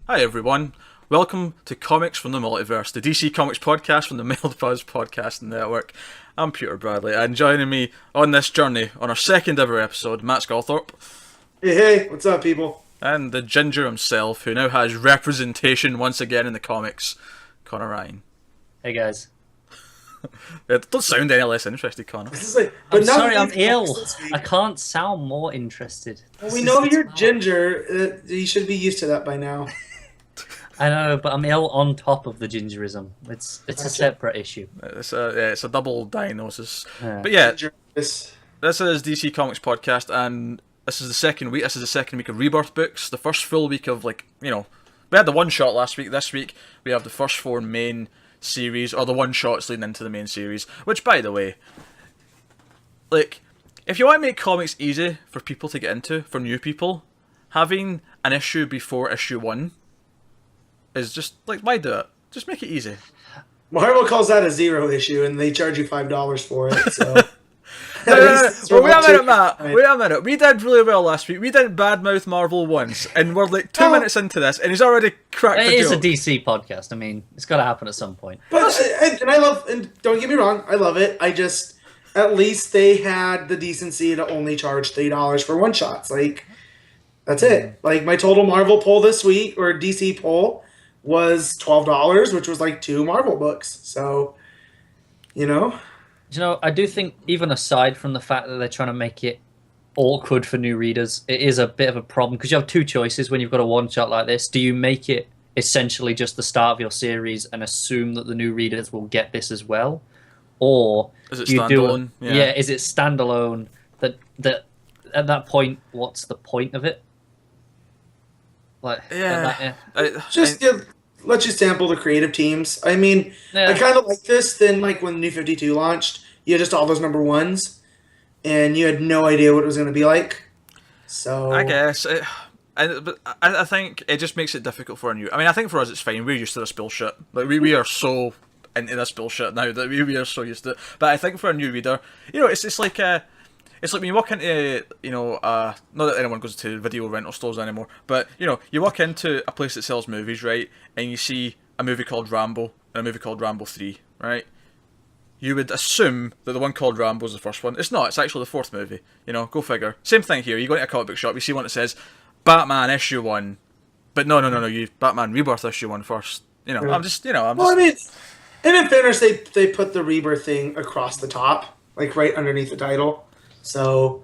Hi everyone, welcome to Comics from the Multiverse, the DC Comics podcast from the Multiverse Podcast Network. I'm Peter Bradley, and joining me on this journey, on our second ever episode, Matt Sculthorpe. Hey, what's up, people? And the Ginger himself, who now has representation once again in the comics, Connor Ryan. Hey guys. Don't sound any less interested, Connor. I'm sorry, I'm ill. I can't sound more interested. Well, we know you're Ginger. You should be used to that by now. I know, but I'm ill on top of the gingerism. It's a separate issue. It's a double diagnosis. Yeah. But yeah, Ginger. this is DC Comics Podcast, and this is the second week. This is the second week of Rebirth books. The first full week of, we had the one shot last week. This week we have the first four main series, or the one shots leading into the main series. Which, by the way, if you want to make comics easy for people to get into, for new people, having an issue before issue 1 is just, why do it? Just make it easy. Marvel calls that a zero issue, and they charge you $5 for it, so... Well, wait a minute, Matt. Wait a minute. We did really well last week. We didn't badmouth Marvel once, and we're 2 minutes into this, and he's already cracked the joke. It is a DC podcast. I mean, it's got to happen at some point. But, and I love... And don't get me wrong, I love it. I just... At least they had the decency to only charge $3 for one-shots. That's it. My total Marvel poll this week, or DC poll, was $12, which was 2 Marvel books. So, I do think, even aside from the fact that they're trying to make it awkward for new readers, it is a bit of a problem, because you have two choices when you've got a one-shot like this. Do you make it essentially just the start of your series and assume that the new readers will get this as well? Or is it do you standalone? do it, is it standalone? That at that point, what's the point of it? Let you sample the creative teams. I mean, I kind of like this than when the New 52 launched. You had just all those number ones, and you had no idea what it was going to be like. So I guess, but I think it just makes it difficult for a new. I mean, I think for us it's fine. We're used to this bullshit. We are so into this bullshit now that we are so used to it. But I think for a new reader, it's like when you walk into, not that anyone goes to video rental stores anymore, but, you walk into a place that sells movies, right, and you see a movie called Rambo and a movie called Rambo 3, right? You would assume that the one called Rambo is the first one. It's not, it's actually the fourth movie. Go figure. Same thing here. You go into a comic book shop, you see one that says Batman issue 1, but no, you Batman Rebirth issue 1 first. I'm just... Well, I mean, and in fairness, they put the Rebirth thing across the top, right underneath the title. So,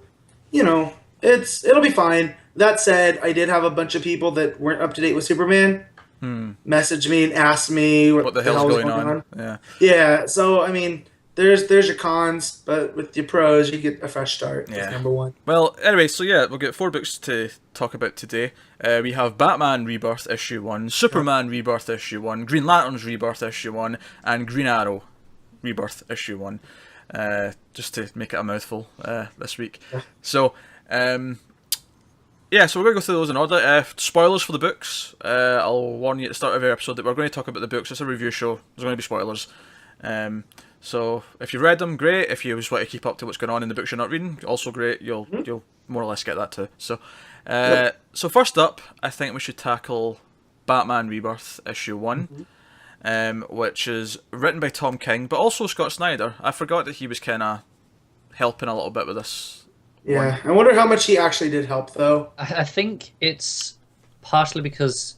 it'll be fine. That said, I did have a bunch of people that weren't up to date with Superman message me and ask me what the hell was going on. Yeah. So I mean, there's your cons, but with your pros, you get a fresh start. Yeah. Number one. Well, anyway, so yeah, we'll get 4 books to talk about today. We have Batman Rebirth issue 1, Superman Rebirth issue 1, Green Lantern's Rebirth issue 1, and Green Arrow Rebirth issue 1. Just to make it a mouthful this week. Yeah. So, so we're going to go through those in order. Spoilers for the books. I'll warn you at the start of every episode that we're going to talk about the books. It's a review show. There's going to be spoilers. So if you've read them, great. If you just want to keep up to what's going on in the books you're not reading, also great. You'll more or less get that too. So, so first up, I think we should tackle Batman Rebirth issue 1. Which is written by Tom King, but also Scott Snyder. I forgot that he was kind of helping a little bit with this. Yeah, I wonder how much he actually did help, though. I think it's partially because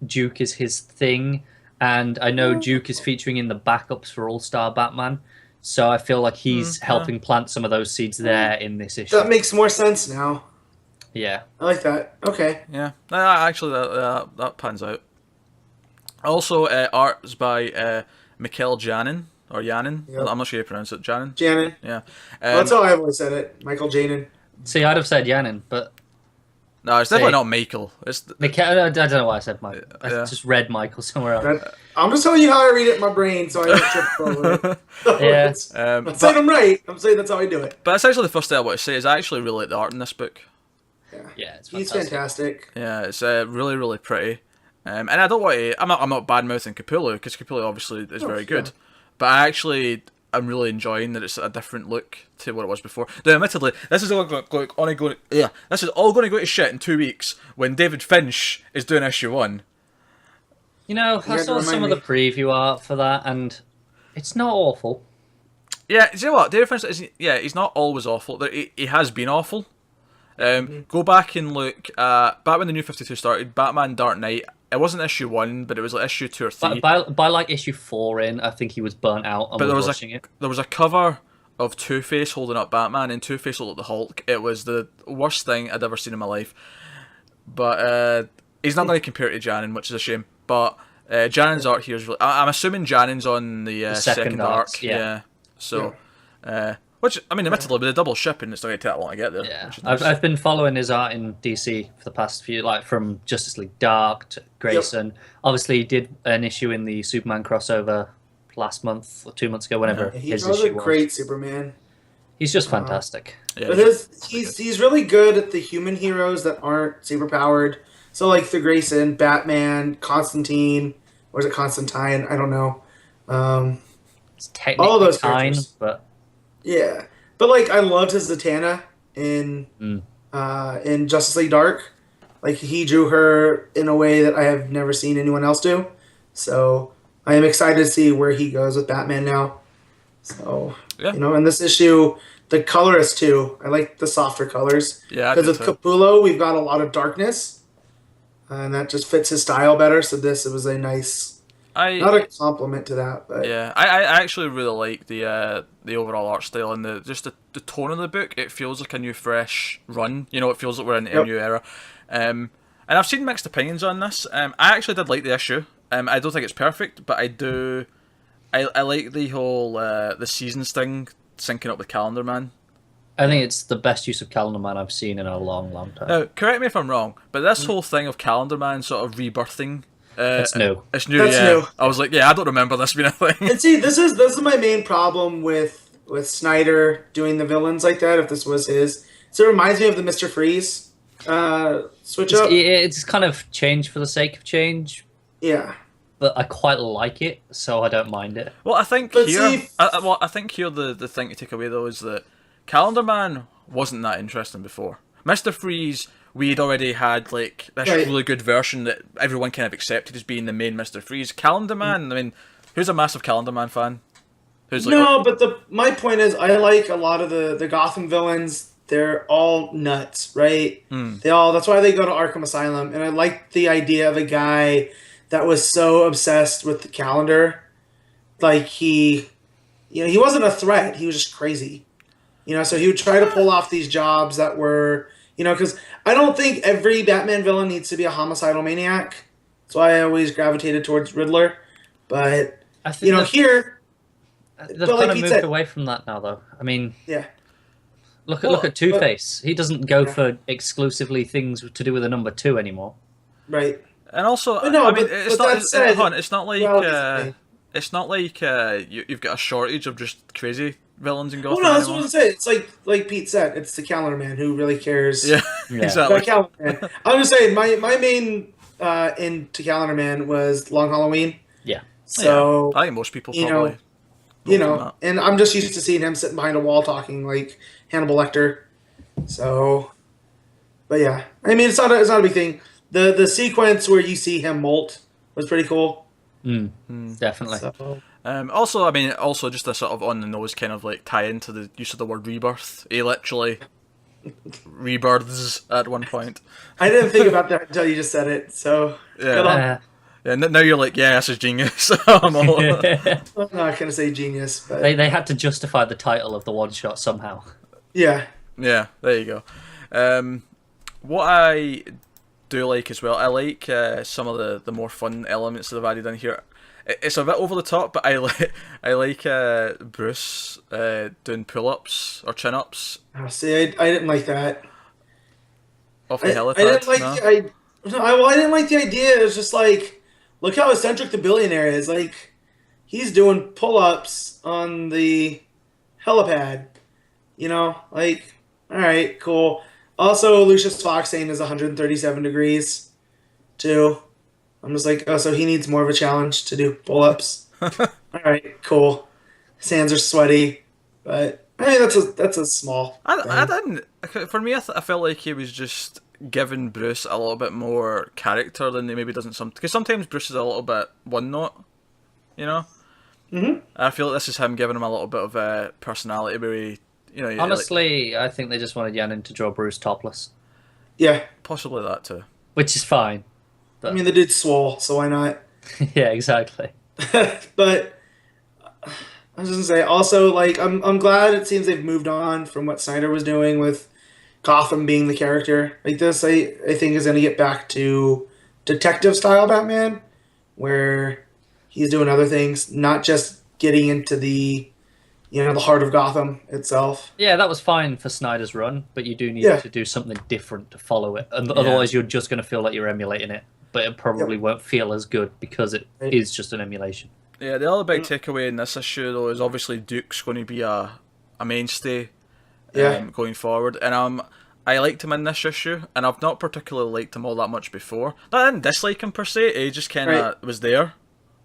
Duke is his thing, and I know Duke is featuring in the backups for All-Star Batman, so I feel like he's helping plant some of those seeds there in this issue. That makes more sense now. Yeah. I like that. Okay. Yeah, actually that pans out. Also, art's by Mikel Janin, or Janin. Yep. I'm not sure how you pronounce it. Janin? Janin. Yeah. That's how I've always said it. Michael Janin. See, I'd have said Janin, but... No, it's definitely not Michael. It's Mikel. I don't know why I said Michael. I just read Michael somewhere else. I'm just telling you how I read it in my brain, so I don't trip over it. Yeah. I'm saying I'm right. I'm saying that's how I do it. But essentially the first thing I want to say is I actually really like the art in this book. Yeah, it's fantastic. He's fantastic. Yeah, it's really, really pretty. And I don't want to... I'm not bad-mouthing Capullo, because Capullo obviously is very good. But I'm really enjoying that it's a different look to what it was before. Now, admittedly, this is all going to go to shit in 2 weeks when David Finch is doing issue 1. You know, I had to saw some of remind the preview art for that, and it's not awful. Yeah, do you know what? The difference is, he's not always awful. He has been awful. Go back and look back when the New 52 started, Batman Dark Knight. It wasn't issue 1, but it was like issue 2 or 3. By like issue 4 in, I think he was burnt out and was rushing it. There was a cover of Two-Face holding up Batman, and Two-Face holding up the Hulk. It was the worst thing I'd ever seen in my life. But he's not going to compare to Janin, which is a shame. But Janin's art here is really... I'm assuming Janin's on the second arc. Yeah. So... which, I mean, admittedly, with a double shipping, it's not going to take that long to get there. Yeah, nice. I've been following his art in DC for the past few, like from Justice League Dark to Grayson. Yep. Obviously, he did an issue in the Superman crossover last month or 2 months ago, whenever his issue was. He was a great Superman. He's just fantastic. Yeah, but he's really good at the human heroes that aren't superpowered. So, like the Grayson, Batman, Constantine, or is it Constantine? I don't know. It's technically all those Tyne, characters. but... Yeah, but like I loved his Zatanna in Justice League Dark. Like he drew her in a way that I have never seen anyone else do. So I am excited to see where he goes with Batman now. So in this issue, the colorist too. I like the softer colors. Yeah, because with Capullo, we've got a lot of darkness, and that just fits his style better. So it was a nice. Not a compliment to that, but I actually really like the overall art style and the tone of the book. It feels like a new, fresh run. You know, it feels like we're in a new era. And I've seen mixed opinions on this. I actually did like the issue. I don't think it's perfect, but I do. I like the whole the seasons thing syncing up with Calendar Man. I think it's the best use of Calendar Man I've seen in a long, long time. Now, correct me if I'm wrong, but this whole thing of Calendar Man sort of rebirthing. It's new. It's new. New. I was like, I don't remember this being a thing. And see, this is my main problem with Snyder doing the villains like that. If this was his, so it reminds me of the Mr. Freeze switch up. It's kind of change for the sake of change. Yeah, but I quite like it, so I don't mind it. Well, I think I think here the thing to take away though is that Calendar Man wasn't that interesting before. Mr. Freeze. We'd already had like this really good version that everyone kind of accepted as being the main Mr. Freeze. Calendar Man, I mean, who's a massive Calendar Man fan? But my point is, I like a lot of the Gotham villains. They're all nuts, right? That's why they go to Arkham Asylum, and I like the idea of a guy that was so obsessed with the calendar, like he wasn't a threat. He was just crazy, So he would try to pull off these jobs that were. Because I don't think every Batman villain needs to be a homicidal maniac. That's why I always gravitated towards Riddler. But, I think here... They've kind of moved away from that now, though. I mean... Yeah. Look at Two-Face. He doesn't go for exclusively things to do with the number 2 anymore. Right. And also, it's not like you've got a shortage of just crazy villains in Gotham. Well, no, that's what I'm saying. It's like Pete said, it's the Calendar Man who really cares. Yeah. Exactly. Calendar Man. I'm just saying, my main into Calendar Man was Long Halloween. Yeah. So I think most people probably. And I'm just used to seeing him sitting behind a wall talking like Hannibal Lecter. So, but yeah, I mean, it's not a big thing. The sequence where you see him molt was pretty cool. Definitely. So, also just a sort of on the nose kind of like tie into the use of the word rebirth. He literally rebirths at one point. I didn't think about that until you just said it. So yeah, now you're like, this is genius. I'm not gonna say genius, but they had to justify the title of the one shot somehow. Yeah. Yeah, there you go. What I do like as well, I like some of the more fun elements that they've added in here. It's a bit over the top, but I like Bruce doing pull-ups or chin-ups. Oh, see, I didn't like that. Off the helipad. I didn't like I didn't like the idea. It was just like, look how eccentric the billionaire is. Like, he's doing pull-ups on the helipad. Like, all right, cool. Also, Lucius Fox saying is 137 degrees, too. I'm just like, so he needs more of a challenge to do pull-ups. All right, cool. His hands are sweaty, but I mean that's a small. I didn't. For me, I felt like he was just given Bruce a little bit more character than he maybe doesn't because sometimes Bruce is a little bit one note, you know. Mm-hmm. I feel like this is him giving him a little bit of personality where he, Honestly, I think they just wanted Yannon to draw Bruce topless, Yeah. possibly that too. which is fine. I mean, the dude's swole, so why not? Yeah, exactly. But I was just gonna say, also, like, I'm glad it seems they've moved on from what Snyder was doing with Gotham being the character. Like this, I think is gonna get back to detective style Batman, where he's doing other things, not just getting into the the heart of Gotham itself. Yeah, that was fine for Snyder's run, but you do need to do something different to follow it. And otherwise, you're just going to feel like you're emulating it, but it probably won't feel as good because it is just an emulation. Yeah, the other big takeaway in this issue, though, is obviously Duke's going to be a mainstay going forward. And I liked him in this issue, and I've not particularly liked him all that much before. I didn't dislike him per se, he just kind of was there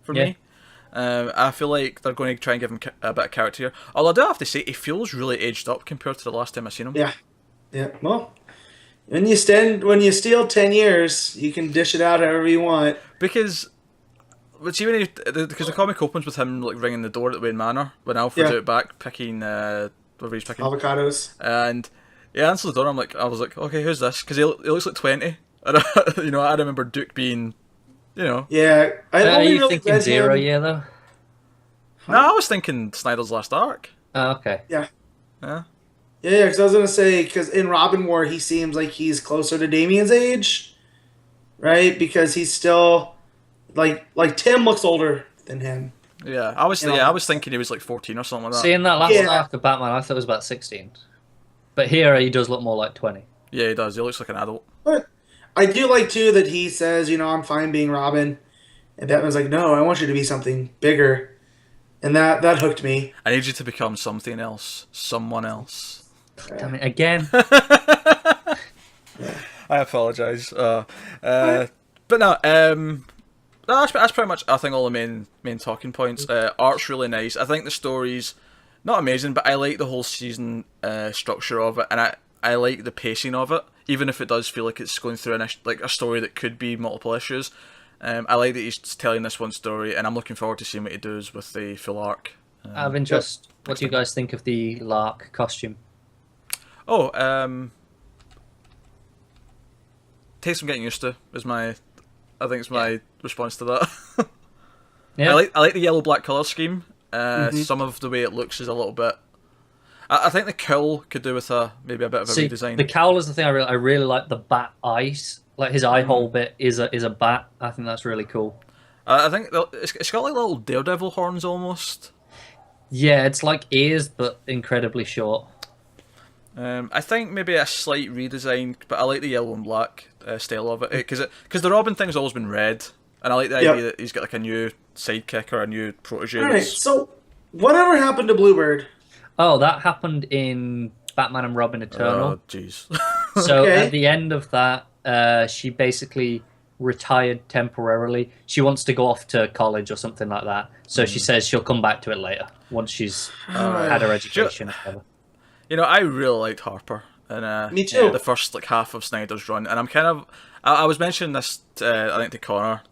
for me. I feel like they're going to try and give him a bit of character here. Although I do have to say, he feels really aged up compared to the last time I seen him. Yeah. Well, when you steal 10 years, you can dish it out however you want. Because the comic opens with him like ringing the door at Wayne Manor when Alfred's out back picking whatever he's picking Avocados. And he answers the door. I was like, okay, who's this? Because he looks like 20. And I remember Duke being. Yeah, Are you thinking 0 year though? No, I was thinking Snyder's last arc. Oh, okay. Yeah, because I was gonna say, because in Robin War he seems like he's closer to Damian's age, right? Because he's still like Tim looks older than him. Yeah, I was thinking he was like 14 or something like that. See, in that last arc of Batman, I thought it was about 16, but here he does look more like 20. Yeah, he does. He looks like an adult. But I do like too that he says, I'm fine being Robin, and Batman's like, no, I want you to be something bigger, and that hooked me. I need you to become something else, someone else. Damn it again. I apologise. But no, that's pretty much I think all the main talking points. Art's really nice. I think the story's not amazing, but I like the whole season structure of it, and I like the pacing of it. Even if it does feel like it's going through a story that could be multiple issues, I like that he's telling this one story, and I'm looking forward to seeing what he does with the full arc. Out of interest, what do you guys think of the Lark costume? Takes some getting used to. I think it's my response to that. Yeah. I like the yellow black color scheme. Some of the way it looks is a little bit. I think the cowl could do with maybe a bit of a redesign. The cowl is the thing I really like. The bat eyes, like his eye hole bit is a bat. I think that's really cool. I think it's got like little daredevil horns almost. Yeah, it's like ears, but incredibly short. I think maybe a slight redesign, but I like the yellow and black style of it because the Robin thing's always been red, and I like the idea that he's got like a new sidekick or a new protege. All right, so whatever happened to Bluebird? Oh, that happened in Batman and Robin Eternal. Oh, jeez. So at the end of that, she basically retired temporarily. She wants to go off to college or something like that. So she says she'll come back to it later once she's had her education. Or whatever. I really liked Harper, and me too. The first half of Snyder's run, and I'm kind of. I was mentioning this, I think, to Connor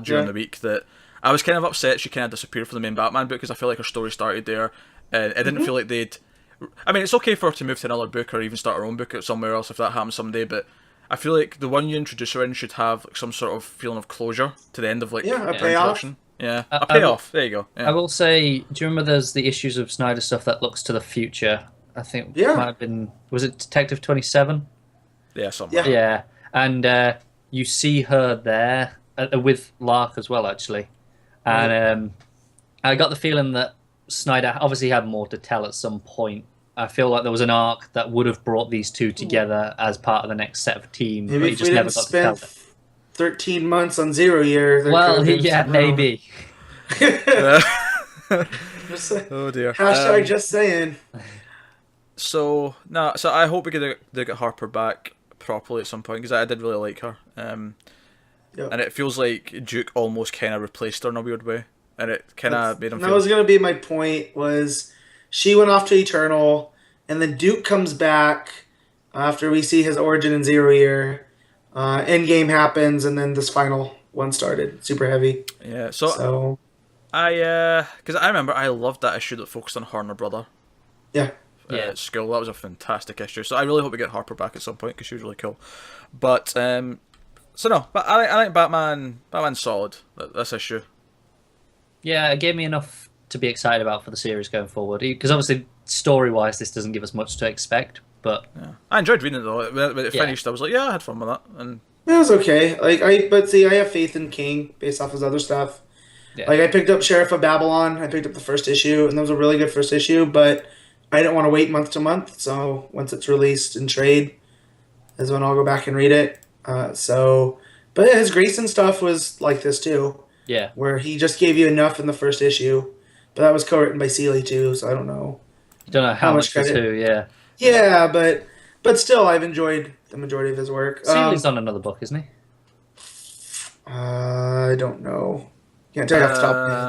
during the week that I was kind of upset she kind of disappeared from the main Batman book because I feel like her story started there. It didn't feel like they'd. I mean, it's okay for her to move to another book or even start her own book somewhere else if that happens someday, but I feel like the one you introduce her in should have some sort of feeling of closure to the end of a payoff. Yeah, a payoff. There you go. Yeah. I will say, do you remember there's the issues of Snyder stuff that looks to the future? I think it might have been. Was it Detective 27? Yeah, somewhere. Yeah, and you see her there with Lark as well, actually, and I got the feeling that Snyder obviously had more to tell at some point. I feel like there was an arc that would have brought these two together as part of the next set of team. Maybe but if he just we never didn't got to tell spend them. 13 months on 0 year. Well, yeah, maybe. Oh dear. Hashtag just saying. So I hope we get Harper back properly at some point because I did really like her. And it feels like Duke almost kind of replaced her in a weird way, and it kind of made him. That was gonna be my point. Was she went off to Eternal, and then Duke comes back, after we see his origin in Zero Year, Endgame happens, and then this final one started. Super heavy. Yeah. So Because I remember I loved that issue that focused on her and her brother. yeah. Yeah. At school. That was a fantastic issue. So I really hope we get Harper back at some point because she was really cool. But so no, but I think Batman's solid. This issue. Yeah, it gave me enough to be excited about for the series going forward. Because obviously, story-wise, this doesn't give us much to expect. But Yeah, I enjoyed reading it though. When it finished, I was like, yeah, I had fun with that. And It was okay. But see, I have faith in King based off his other stuff. yeah, Like I picked up Sheriff of Babylon. I picked up the first issue, and that was a really good first issue. But I didn't want to wait month to month, so once it's released in trade, is when I'll go back and read it. But yeah, his Grayson stuff was like this too, yeah. where he just gave you enough in the first issue, but that was co-written by Seeley too, so I don't know. You don't know how much much for credit? two. Yeah, Yeah, but still, I've enjoyed the majority of his work. Seeley's on another book, isn't he? I don't know. Can't tell you off the top of my head.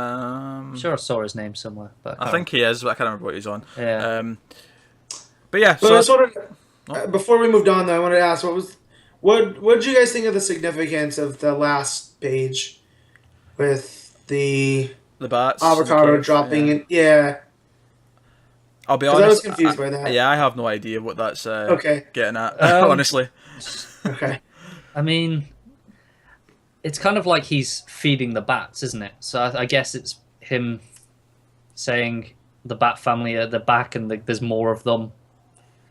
I'm sure I saw his name somewhere, but I think he is, but I can't remember what he's on. Yeah. But yeah, But so I sort of, before we moved on, though, I wanted to ask what did you guys think of the significance of the last page with the the bats, avocado the cave, dropping yeah. in? Yeah, I'll be 'cause honest. I was confused by that. Yeah, I have no idea what that's Okay. getting at. Um, Honestly, Okay. I mean, it's kind of like he's feeding the bats, isn't it? So I guess it's him saying the bat family are the back and there's more of them.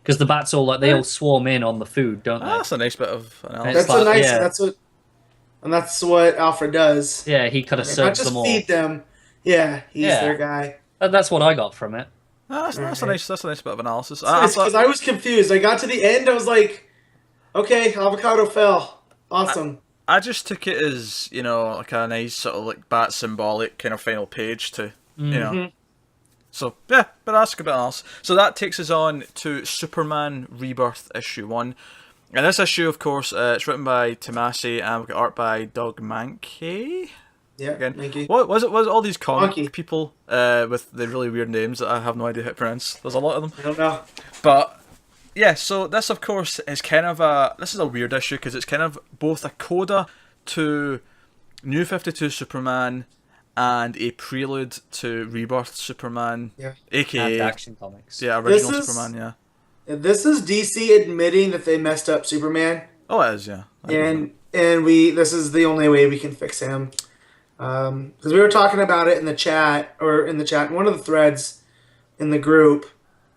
Because the bats all they all swarm in on the food, don't they? that's a nice bit of analysis. It's That's like, a nice. yeah. That's what Alfred does. Yeah, he kind of Not serves just them all. feed them. Yeah, he's Yeah. their guy. That's what I got from it. That's a Alright. nice bit of analysis. Because I was confused. I got to the end. I was like, okay, avocado fell. Awesome. I just took it as, like a nice sort of like bat symbolic kind of final page to, So, yeah, but that's a good bit else. So that takes us on to Superman Rebirth issue 1. And this issue, of course, it's written by Tomasi and we've got art by Doug Mankey. Yeah, Again, thank you. what was it all these comic Mankey. people with the really weird names that I have no idea how to pronounce? There's a lot of them. I don't know. But yeah, so this of course is kind of this is a weird issue because it's kind of both a coda to New 52 Superman and a prelude to Rebirth Superman, Yeah. And aka Action Comics. yeah, original This is- Superman, yeah. This is DC admitting that they messed up Superman, Oh, it is, yeah. and this is the only way we can fix him. Because we were talking about it in the chat, in one of the threads in the group,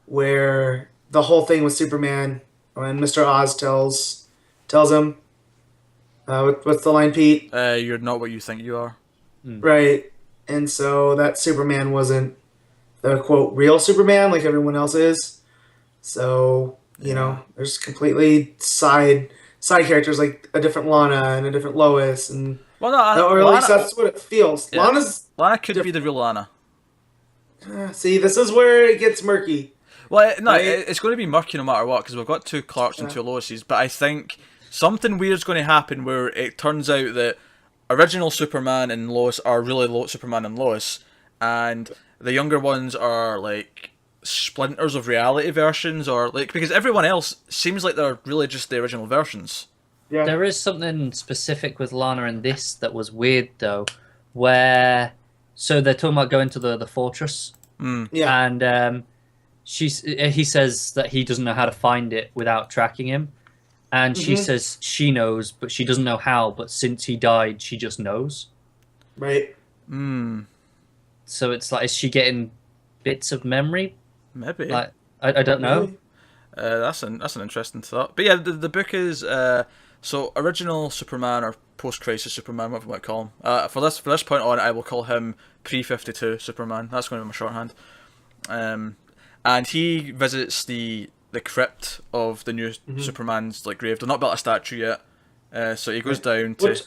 where the whole thing with Superman, when Mr. Oz tells him, what's the line, Pete? You're not what you think you are. Right. And so that Superman wasn't the quote real Superman like everyone else is. So, there's completely side characters like a different Lana and a different Lois and Well, no, or at least Lana, that's what it feels. Yeah. Lana's could be the real Lana. see, this is where it gets murky. Well, no, Right. it's going to be murky no matter what because we've got two Clarks and two Loises. But I think something weird's going to happen where it turns out that original Superman and Lois are really Superman and Lois, and the younger ones are like splinters of reality versions, or like because everyone else seems like they're really just the original versions. Yeah. There is something specific with Lana in this that was weird though, where so they're talking about going to the fortress, Yeah. and he says that he doesn't know how to find it without tracking him, and she says she knows, but she doesn't know how. But since he died, she just knows. Right. So it's like, is she getting bits of memory? Maybe. Like I don't know. Really? That's an interesting thought. But yeah, the book is so original Superman or post-crisis Superman, whatever you might call him. For this point on, I will call him pre-52 Superman. That's going to be my shorthand. And he visits the crypt of the new Superman's like grave. They've not built a statue yet, so he goes down to. Which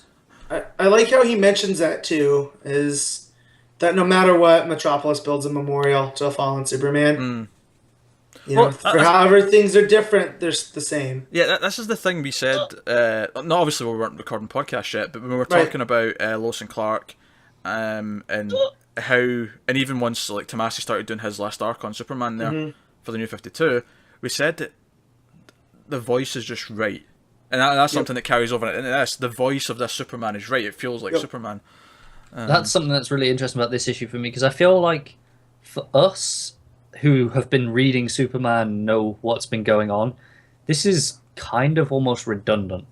I like how he mentions that too, is that no matter what, Metropolis builds a memorial to a fallen Superman. Well, For however things are different, they're the same. Yeah, this is the thing we said. Not obviously we weren't recording podcast yet, but when we were Right. talking about Lois and Clark, and how, and even once like Tomasi started doing his last arc on Superman there for the New 52, we said that the voice is just right, and that's something that carries over. And that's the voice of this Superman is right. It feels like Superman. That's something that's really interesting about this issue for me, because I feel like for us who have been reading Superman, know what's been going on, this is kind of almost redundant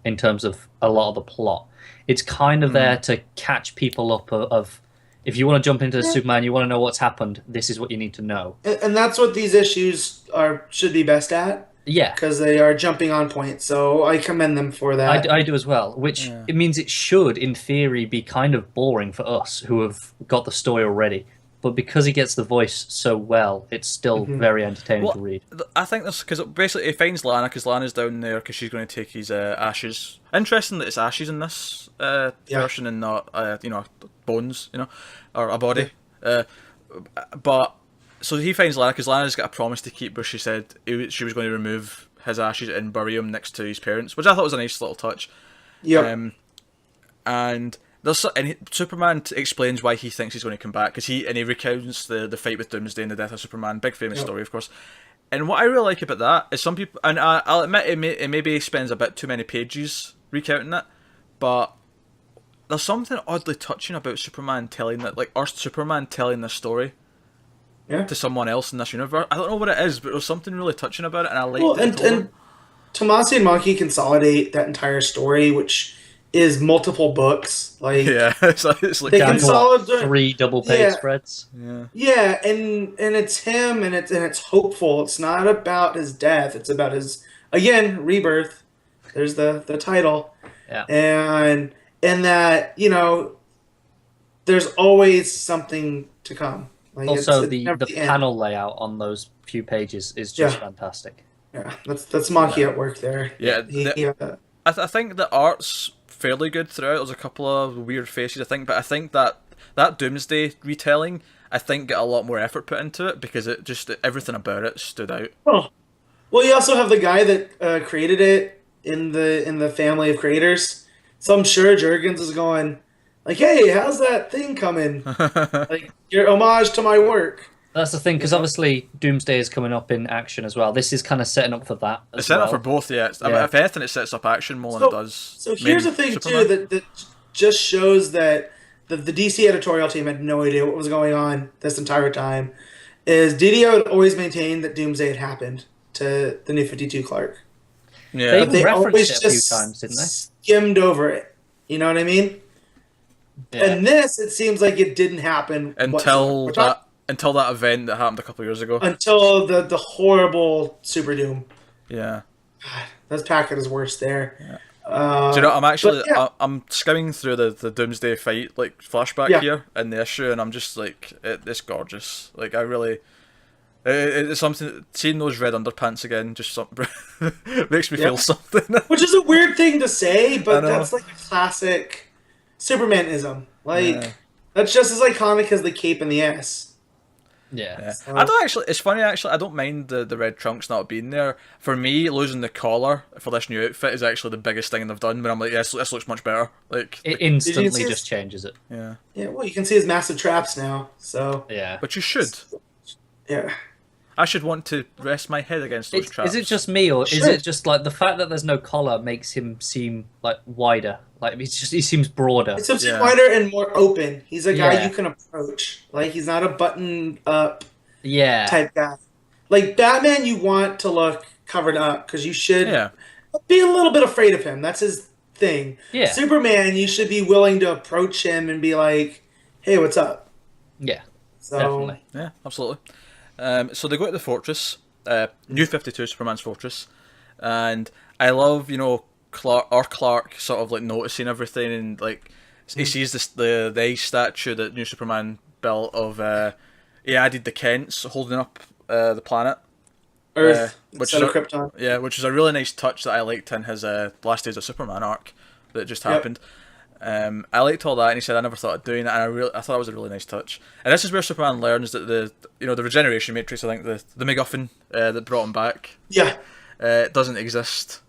in terms of a lot of the plot. It's kind of there to catch people up of if you want to jump into Superman, you want to know what's happened, this is what you need to know. And that's what these issues should be best at. Yeah. Because they are jumping on point, so I commend them for that. I do as well, which it means it should, in theory, be kind of boring for us who have got the story already. But because he gets the voice so well, it's still very entertaining to read. I think that's because basically he finds Lana, because Lana's down there because she's going to take his ashes. Interesting that it's ashes in this version and not bones, or a body. But so he finds Lana because Lana's got a promise to keep where she said she was going to remove his ashes and bury him next to his parents, which I thought was a nice little touch. Yeah. And Superman explains why he thinks he's going to come back, because he recounts the fight with Doomsday and the death of Superman, big famous story, of course. And what I really like about that is some people, and I'll admit it maybe spends a bit too many pages recounting it, but there's something oddly touching about Superman telling this story to someone else in this universe. I don't know what it is, but there's something really touching about it, and I like it. And Tomasi and Monkey consolidate that entire story, which is multiple books. It's like they consolidate 3 double-page spreads. Yeah, and it's him, and it's hopeful. It's not about his death. It's about his rebirth. There's the title, and that there's always something to come. Also, the panel layout on those few pages is just fantastic. Yeah, that's Monkey at work there. I think the art's fairly good throughout. There's a couple of weird faces, I think, but I think that Doomsday retelling, I think, got a lot more effort put into it because everything about it stood out. Oh, well, you also have the guy that created it in the family of creators, so I'm sure Jurgens is going like, "Hey, how's that thing coming? Like your homage to my work." That's the thing, because obviously Doomsday is coming up in action as well. This is kind of setting up for that. It's setting up for both, I mean, if anything, it sets up action more than it does. So here's the thing, Superman. Too, that just shows that the DC editorial team had no idea what was going on this entire time. Is DDO had always maintained that Doomsday had happened to the New 52 Clark. Yeah, they always it a few times, didn't they? Skimmed over it. You know what I mean? Yeah. And this, it seems like it didn't happen until that event that happened a couple of years ago. Until the horrible Super Doom. Yeah. God, that packet is worse there. Yeah. Do you know, I'm skimming through the Doomsday fight, flashback here in the issue, and I'm just it's gorgeous. I really... It's something... Seeing those red underpants again just makes me feel something. Which is a weird thing to say, but that's a classic Supermanism. That's just as iconic as the cape and the S. Yeah. So. I don't actually. It's funny actually. I don't mind the red trunks not being there. For me, losing the collar for this new outfit is actually the biggest thing they've done. But I'm like, yes, this looks much better. It instantly just changes it. Yeah. Yeah. Well, you can see his massive traps now. So. Yeah. But you should. Yeah. I should want to rest my head against those traps. Is it just me, or is it just the fact that there's no collar makes him seem wider? He seems broader. It seems wider and more open. He's a guy you can approach. He's not a button up type guy. Batman, you want to look covered up because you should be a little bit afraid of him. That's his thing. Yeah. Superman, you should be willing to approach him and be like, "Hey, what's up?" Yeah. So, definitely. Yeah, absolutely. So they go to the fortress, New 52 Superman's fortress, and I love, Clark sort of noticing everything, and he sees the ice statue that New Superman built of he added the Kents holding up the planet Earth, which instead of Krypton. Yeah, which is a really nice touch that I liked in his Last Days of Superman arc that just happened. I liked all that, and he said I never thought of doing that, and I thought it was a really nice touch. And this is where Superman learns that the regeneration matrix, I think the MacGuffin that brought him back, doesn't exist,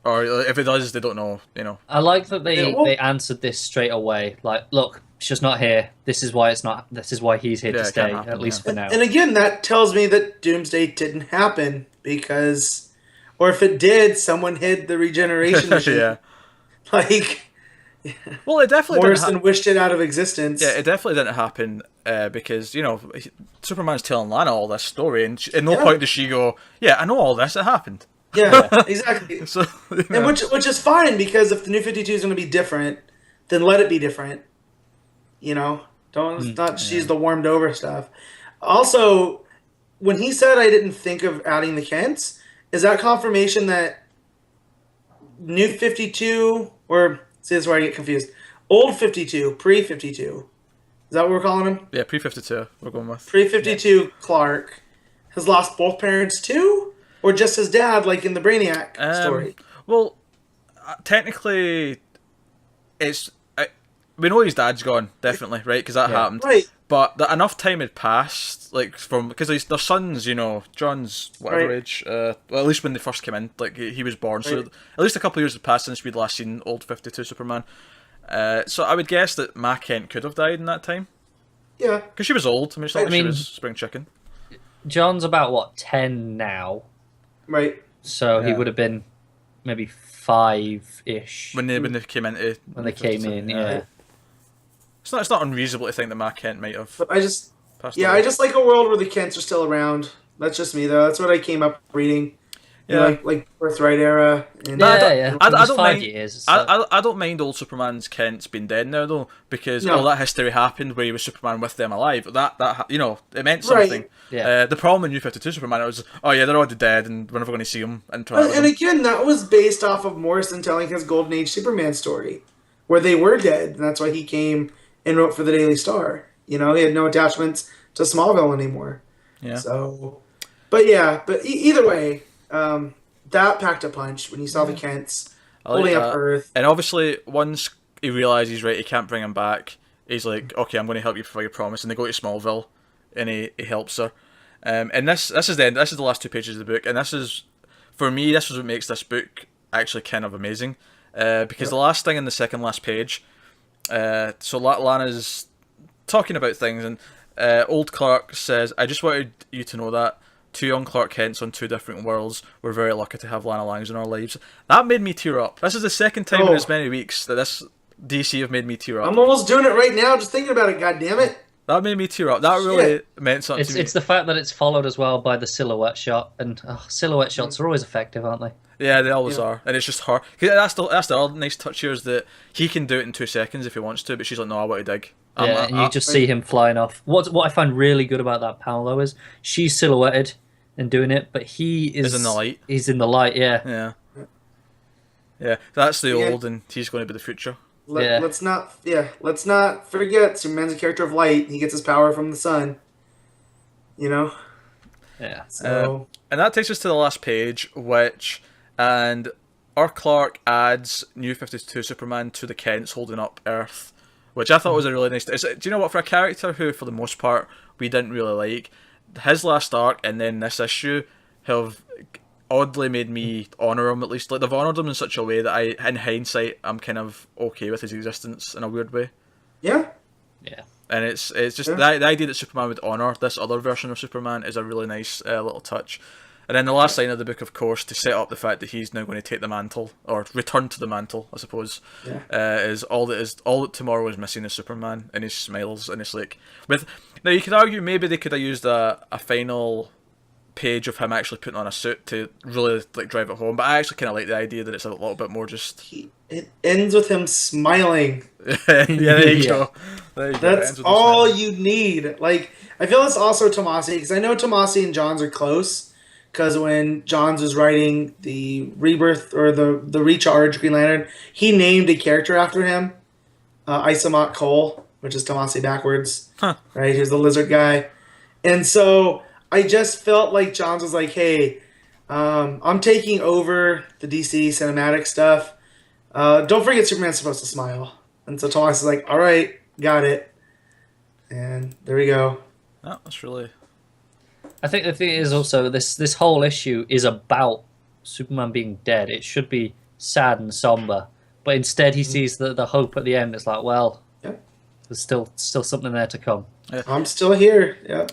or if it does, they don't know. I like that they answered this straight away. Look, it's just not here. This is why it's not. This is why he's here to stay, at least for now. And again, that tells me that Doomsday didn't happen because or if it did, someone hid the regeneration machine. Yeah. Like, Well, it definitely Morrison wished it out of existence. Yeah, it definitely didn't happen because, you know, Superman's telling Lana all this story, and at no Yeah. point does she go, yeah, I know all this, it happened. Yeah, exactly. So, you know. And which is fine, because if the New 52 is going to be different, then let it be different. You know, don't not she's the warmed over stuff. Also, when he said I didn't think of adding the Kents, is that confirmation that New 52, or see, this is where I get confused. Old 52, pre 52. Is that what we're calling him? Yeah, pre-52, we're going with. Pre 52 Clark has lost both parents too, or just his dad, like in the Brainiac story. Well, technically, we know his dad's gone, definitely, right? Because that happened. Right. But enough time had passed, like because their sons, you know, John's whatever age. Well, at least when they first came in, like he was born, so at least a couple of years had passed since we'd last seen Old 52 Superman. So I would guess that Ma Kent could have died in that time. Yeah. Because she was old. I mean, it's not like she was spring chicken. John's about, what, 10 now? Right. So he would have been maybe 5-ish. When they came into... When they came in, yeah. It's not unreasonable to think that Ma Kent might have But I just passed away. I just like a world where the Kents are still around. That's just me, though. That's what I came up reading. Yeah. Like Birthright era. And I don't don't mind. years, I don't mind old Superman's Kent's been dead now though, because all that history happened where he was Superman with them alive. That you know, it meant something. Right. Yeah. The problem in New 52 Superman, it was they're already dead and we're never going to see them. And again, that was based off of Morrison telling his Golden Age Superman story, where they were dead, and that's why he came and wrote for the Daily Star. You know, he had no attachments to Smallville anymore. Yeah. So, but either way. That packed a punch when you saw the Kents holding up Earth. And obviously, once he realises, right, he can't bring him back, he's like, okay, I'm going to help you fulfill your promise. And they go to Smallville, and he helps her. And this is the last 2 pages of the book. And this is, for me, this is what makes this book actually kind of amazing. Because the last thing in the second last page, so Lana's talking about things, and old Clark says, I just wanted you to know that 2 young Clark Kents on 2 different worlds. We're very lucky to have Lana Langs in our lives. That made me tear up. This is the second time in as many weeks that this DC have made me tear up. I'm almost doing it right now, just thinking about it. God damn it! That made me tear up. That really meant something to me. It's the fact that it's followed as well by the silhouette shot, and silhouette shots are always effective, aren't they? Yeah, they always are, and it's just her. 'Cause that's the other nice touch here is that he can do it in 2 seconds if he wants to, but she's like, no, I want to dig. Yeah, and you just see him flying off. What I find really good about that panel though is she's silhouetted and doing it, but he is in the light. He's in the light, yeah. Yeah. That's the old, and he's going to be the future. Let's not forget Superman's a character of light. He gets his power from the sun. You know. Yeah. So. And that takes us to the last page, and our Clark adds New 52 Superman to the Kents holding up Earth, which I thought was a really nice. Do you know what, for a character who, for the most part, we didn't really like, his last arc and then this issue have oddly made me honour him, at least. Like, they've honoured him in such a way that in hindsight, I'm kind of okay with his existence in a weird way. Yeah. Yeah. And it's just the idea that Superman would honour this other version of Superman is a really nice little touch. And then the last line of the book, of course, to set up the fact that he's now going to take the mantle, or return to the mantle, I suppose, is all that tomorrow is missing is Superman, and he smiles, and it's like, now you could argue maybe they could have used a final page of him actually putting on a suit to really like drive it home, but I actually kind of like the idea that it's a little bit more just. It ends with him smiling. There you go. That's all you need. Like, I feel it's also Tomasi, because I know Tomasi and Johns are close. Because when Johns was writing the Rebirth or the Recharge Green Lantern, he named a character after him, Isamot Cole, which is Tomasi backwards. Right? He's the lizard guy. And so I just felt like Johns was like, hey, I'm taking over the DC cinematic stuff. Don't forget Superman's supposed to smile. And so Tomasi is like, all right, got it. And there we go. Oh, that's really... I think the thing is also this whole issue is about Superman being dead. It should be sad and somber, but instead he sees the hope at the end. It's like, well, there's still something there to come. Yeah. I'm still here. Yeah.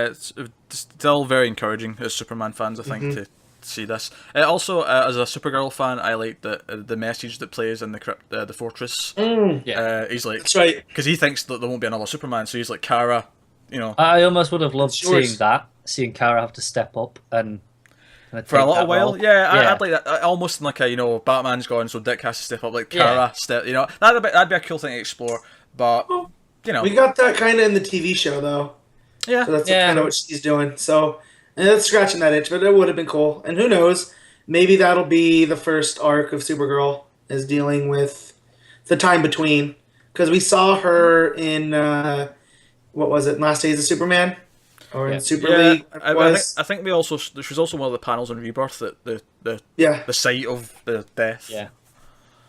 It's still very encouraging as Superman fans, I think, see this. Also, as a Supergirl fan, I like the message that plays in the fortress. Yeah. He's like, That's right. because he thinks that there won't be another Superman, so he's like, Kara, you know, I almost would have loved It's yours. seeing Kara have to step up and for a take little that while. role. Yeah, I'd like that. Almost in like a Batman's gone, so Dick has to step up. Like Kara, that'd be a cool thing to explore. But We got that kind of in the TV show, though. yeah, So that's kind of what she's doing. So, and that's scratching that itch, but it would have been cool. And who knows? Maybe that'll be the first arc of Supergirl is dealing with the time between. Because we saw her in, what was it, Last Days of Superman? Or in Super League? I think she's also one of the panels in Rebirth that the site of the death. Yeah.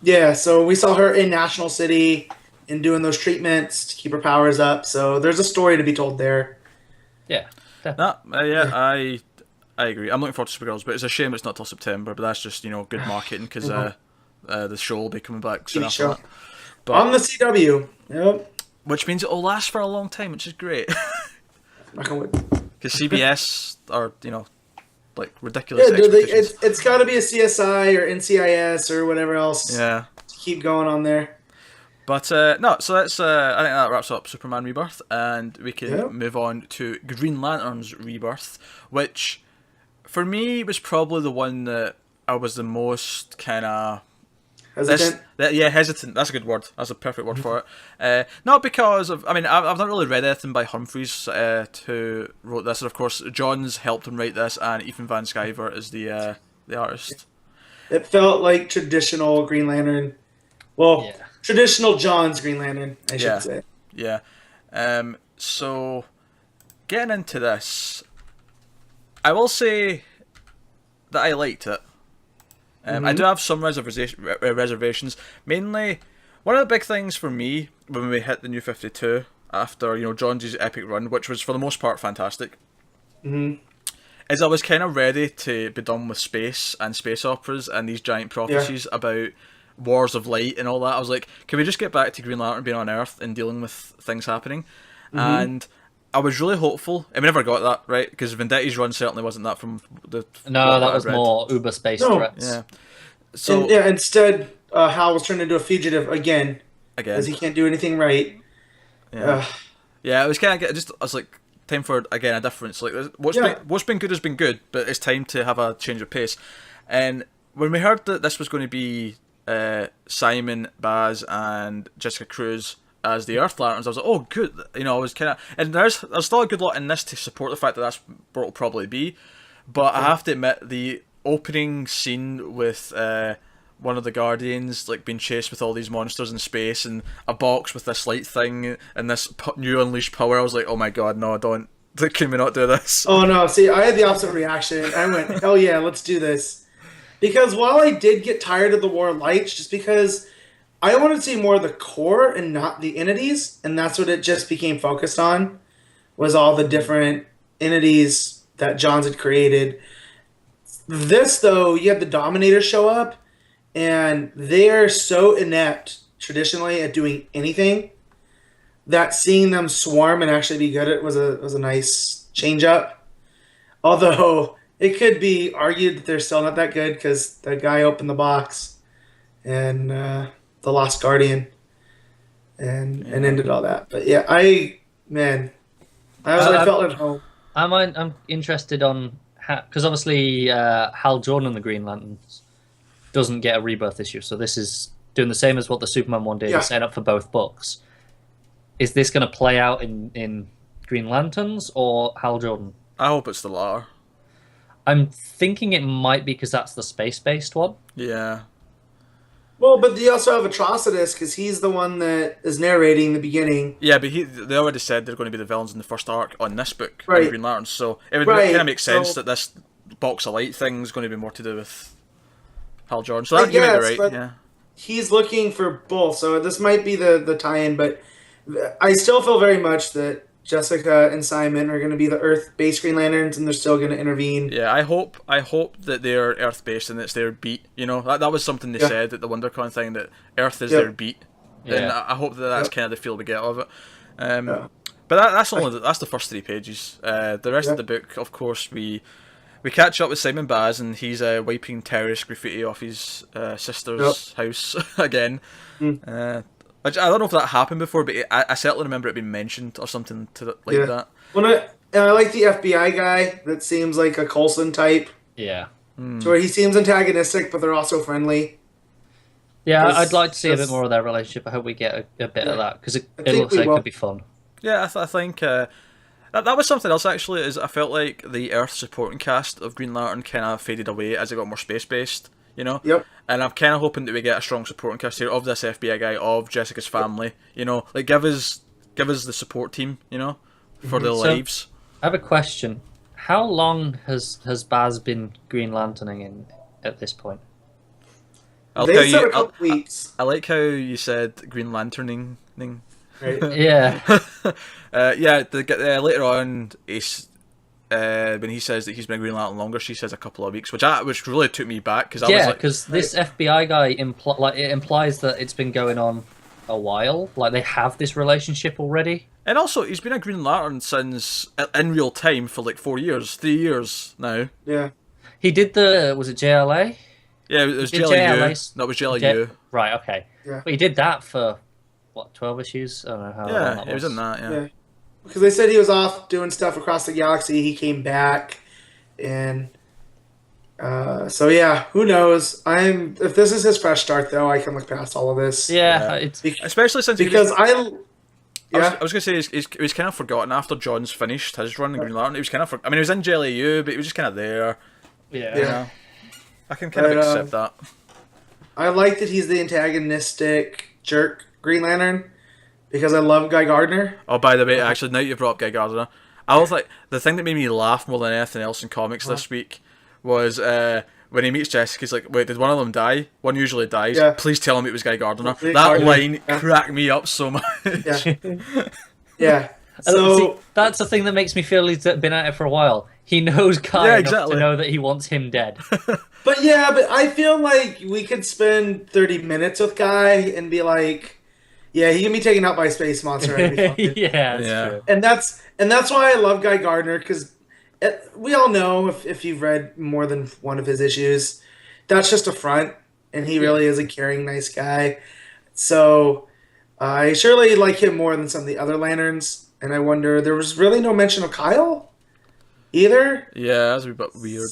Yeah, so we saw her in National City and doing those treatments to keep her powers up. So there's a story to be told there. Yeah. I agree. I'm looking forward to Supergirls, but it's a shame it's not till September. But that's just good marketing because the show will be coming back soon after that. But, on the CW. Yep. Which means it will last for a long time, which is great. Because CBS are like ridiculous. Yeah, it's got to be a CSI or NCIS or whatever else. Yeah. To keep going on there. But no, so that's I think that wraps up Superman Rebirth, and we can move on to Green Lantern's Rebirth, which for me was probably the one that I was the most kind of hesitant. Hesitant. That's a good word. That's a perfect word for it. Not because of, I've not really read anything by Humphreys, who wrote this, and of course Johns helped him write this, and Ethan Van Sciver is the artist. It felt like traditional Green Lantern. Well, traditional John's Green Lantern, I should say. Yeah. So, getting into this, I will say that I liked it. I do have some reservations. Mainly, one of the big things for me when we hit the New 52 after Johns' epic run, which was for the most part fantastic, is I was kind of ready to be done with space and space operas and these giant prophecies about wars of light and all that. I was like, can we just get back to Green Lantern being on Earth and dealing with things happening? And I was really hopeful, and we never got that, right? Because Vendetti's run certainly wasn't that from the... No, that was more Uber space threats. Yeah. So instead, Hal was turned into a fugitive again. Because he can't do anything right. Yeah. Yeah, it was kind of I was like, time for, again, a difference. Like, what's been good has been good, but it's time to have a change of pace. And when we heard that this was going to be Simon, Baz, and Jessica Cruz as the Earth Lanterns, I was like, oh, good. I was kind of... And there's still a good lot in this to support the fact that that's what it'll probably be. But I have to admit, the opening scene with one of the Guardians like being chased with all these monsters in space and a box with this light thing and this new unleashed power, I was like, oh my god, no, don't. Can we not do this? Oh no, see, I had the opposite reaction. I went, hell yeah, let's do this. Because while I did get tired of the War of Lights, just because I wanted to see more of the core and not the entities, and that's what it just became focused on, was all the different entities that Johns had created. This, though, you have the Dominators show up, and they are so inept, traditionally, at doing anything, that seeing them swarm and actually be good at was a nice change-up. Although, it could be argued that they're still not that good, because the guy opened the box, and the Lost Guardian, and ended all that. But yeah, I felt at home. I'm interested on how, because obviously Hal Jordan and the Green Lanterns doesn't get a rebirth issue, so this is doing the same as what the Superman one did, set up for both books. Is this going to play out in Green Lanterns or Hal Jordan? I hope it's the latter. I'm thinking it might be because that's the space-based one. Yeah. Well, but you also have Atrocitus, because he's the one that is narrating the beginning. Yeah, but they already said they're going to be the villains in the first arc on this book, right. Green Lanterns, so it would kind of make sense that this box of light thing is going to be more to do with Hal Jordan. So that you might be right, yeah. He's looking for both, so this might be the tie-in, but I still feel very much that Jessica and Simon are going to be the Earth-based Green Lanterns, and they're still going to intervene. Yeah, I hope that they're Earth-based and it's their beat. That was something they said at the WonderCon thing, that Earth is their beat, and I hope that's kind of the feel we get of it. But that's the first 3 pages. The rest of the book, of course, we we catch up with Simon Baz, and he's wiping terrorist graffiti off his sister's house again. I don't know if that happened before, but I certainly remember it being mentioned or something like that. Well, and I like the FBI guy that seems like a Coulson type. Yeah. To where he seems antagonistic, but they're also friendly. Yeah, I'd like to see a bit more of their relationship. I hope we get a bit of that, because it looks like it could be fun. Yeah, I think that was something else, actually, is I felt like the Earth supporting cast of Green Lantern kind of faded away as it got more space-based, you know? Yep. And I'm kind of hoping that we get a strong supporting cast here of this FBI guy, of Jessica's family, you know? Like, give us the support team, you know, for their lives. I have a question. How long has Baz been Green Lanterning in at this point? They said a couple weeks. I like how you said Green Lanterning. Right. Yeah. Later on, when he says that he's been Green Lantern longer, she says a couple of weeks, which really took me back, because I was like, because this FBI guy it implies that it's been going on a while, like they have this relationship already. And also, he's been a Green Lantern since in real time for like 3 years now. Yeah. He did was it JLA? Yeah, it was JLU. No, it was JLU. Right. Okay. Yeah. But he did that for what, 12 issues? I don't know how long that he was in that. Yeah. Because they said he was off doing stuff across the galaxy. He came back, and so yeah, who knows? If this is his fresh start, though, I can look past all of this. Yeah, especially since I was going to say he was kind of forgotten after John's finished his run in Green Lantern. He was kind of he was in JLU, but he was just kind of there. Yeah. You know? I can kind of accept that. I like that he's the antagonistic jerk Green Lantern, because I love Guy Gardner. Oh, by the way, actually, now you brought up Guy Gardner, I was like, the thing that made me laugh more than anything else in comics this week was when he meets Jessica. He's like, wait, did one of them die? One usually dies. Yeah. Please tell him it was Guy Gardner. That line cracked me up so much. Yeah. Yeah. So that's the thing that makes me feel he's been at it for a while. He knows Guy enough to know that he wants him dead. But I feel like we could spend 30 minutes with Guy and be like, yeah, he can be taken out by a space monster. Yeah, that's true. And that's why I love Guy Gardner, because we all know, if you've read more than one of his issues, that's just a front, and he really is a caring, nice guy. So I surely like him more than some of the other Lanterns. And I wonder, there was really no mention of Kyle either. Yeah, that's a bit weird.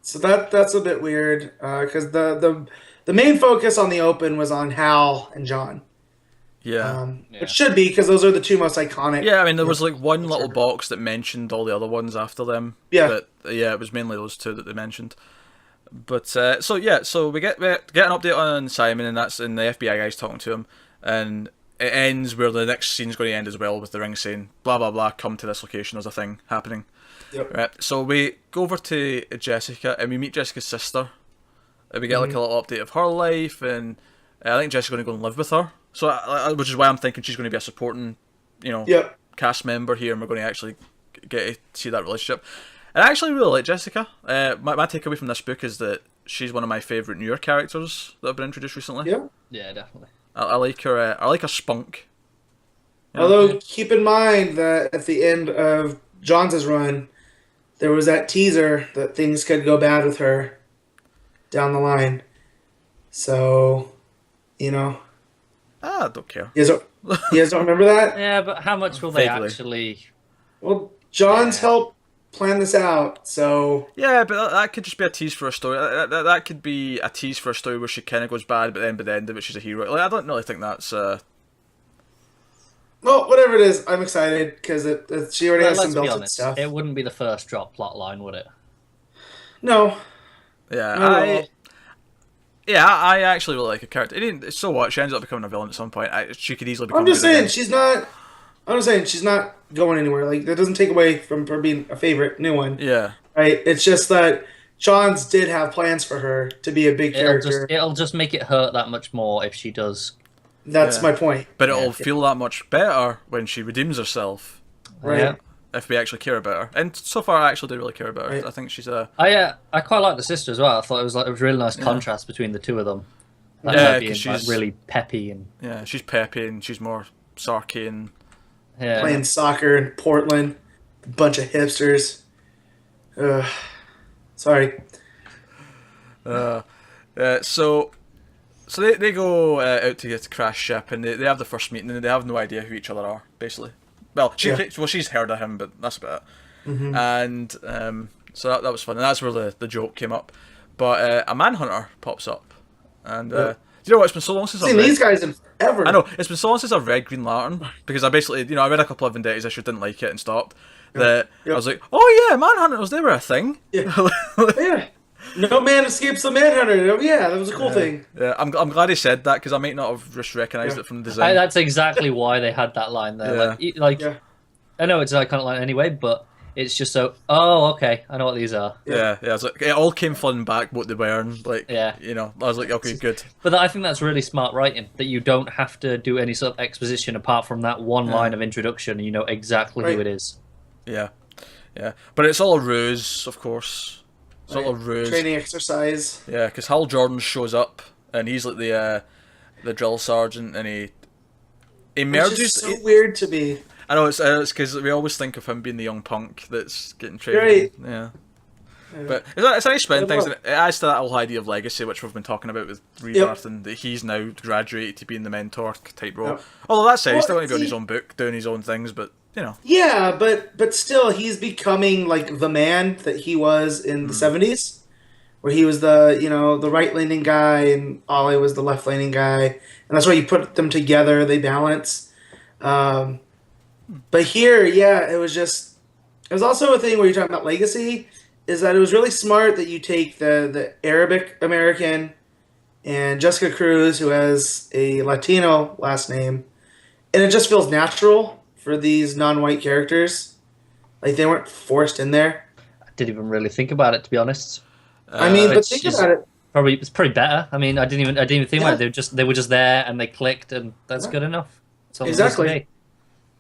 So that's a bit weird, because the main focus on the Open was on Hal and John. Yeah. It should be, because those are the two most iconic. Yeah, I mean, there was like one little box that mentioned all the other ones after them. Yeah. But yeah, it was mainly those two that they mentioned. But so we get an update on Simon, and the FBI guy's talking to him, and it ends where the next scene's going to end as well, with the ring saying, blah, blah, blah, come to this location, there's a thing happening. Yep. Right, so we go over to Jessica, and we meet Jessica's sister. And we get like a little update of her life, and I think Jessica's going to go and live with her. So, which is why I'm thinking she's going to be a supporting, cast member here, and we're going to actually get to see that relationship. And I actually really like Jessica. My takeaway from this book is that she's one of my favourite newer characters that have been introduced recently. Yeah, definitely. I like her. I like her spunk. Although, keep in mind that at the end of John's run, there was that teaser that things could go bad with her down the line. So, I don't care. You guys don't remember that? Yeah, but how much will they actually... Well, John's helped plan this out, so... Yeah, but that could just be a tease for a story. That could be a tease for a story where she kind of goes bad, but then by the end of it, she's a hero. Like, I don't really think that's... Well, whatever it is, I'm excited, because she already has some built-in stuff. It wouldn't be the first drop plot line, would it? No. Yeah, I actually really like her character. So what? She ends up becoming a villain at some point. She could easily become. I'm just saying she's not going anywhere. Like, that doesn't take away from her being a favorite new one. Yeah. Right. It's just that Johns did have plans for her to be a big character. It'll just make it hurt that much more if she does. That's my point. But it'll feel that much better when she redeems herself. Right. Yeah. If we actually care about her, and so far I actually do really care about her. Right. I think she's a. I quite like the sister as well. I thought it was a really nice contrast between the two of them. Being she's really peppy and. Yeah, she's peppy and she's more sarky and. Playing soccer in Portland, a bunch of hipsters. Sorry. So they go out to get to crash ship, and they have the first meeting, and they have no idea who each other are, basically. Well, she's heard of him, but that's about it. Mm-hmm. And so that was fun, and that's where the joke came up. But a manhunter pops up, and do you know what? It's been so long since I've read these guys in forever. I know, it's been so long since I've read Green Lantern, because I basically, I read a couple of Vendettas issues, didn't like it, and stopped. I was like, oh yeah, Manhunters, they were a thing. Yeah. Yeah. No man escapes the Manhunter. Oh, yeah, that was a cool thing. Yeah, I'm glad he said that, because I might not have just recognised it from the design. That's exactly why they had that line there. I know it's iconic line anyway, but it's just so. Oh, okay, I know what these are. Yeah. It's like it all came flooding back what they were, and I was like, okay, good. But I think that's really smart writing, that you don't have to do any sort of exposition apart from that one line of introduction, and you know exactly who it is. Yeah, but it's all a ruse, of course. It's all a ruse. Training exercise. Yeah, because Hal Jordan shows up, and he's like the drill sergeant, and he merges. It's so weird to me. I know it's because we always think of him being the young punk that's getting trained. Right. Yeah. But it's a nice spin things, and it adds to that whole idea of legacy, which we've been talking about with Rebirth, and that he's now graduated to being the mentor type role. Yep. Although that said, he's still going to be on his own book, doing his own things, but Yeah, but still, he's becoming like the man that he was in the 70s, where he was the right leaning guy, and Ollie was the left leaning guy, and that's why you put them together, they balance. But here, it was also a thing where you're talking about legacy. Is that it was really smart that you take the Arabic American and Jessica Cruz, who has a Latino last name, and it just feels natural for these non-white characters. Like, they weren't forced in there. I didn't even really think about it, to be honest. But think about it. Probably it's pretty better. I mean, I didn't even think about it. They were just there and they clicked, and that's good enough. That's all Exactly.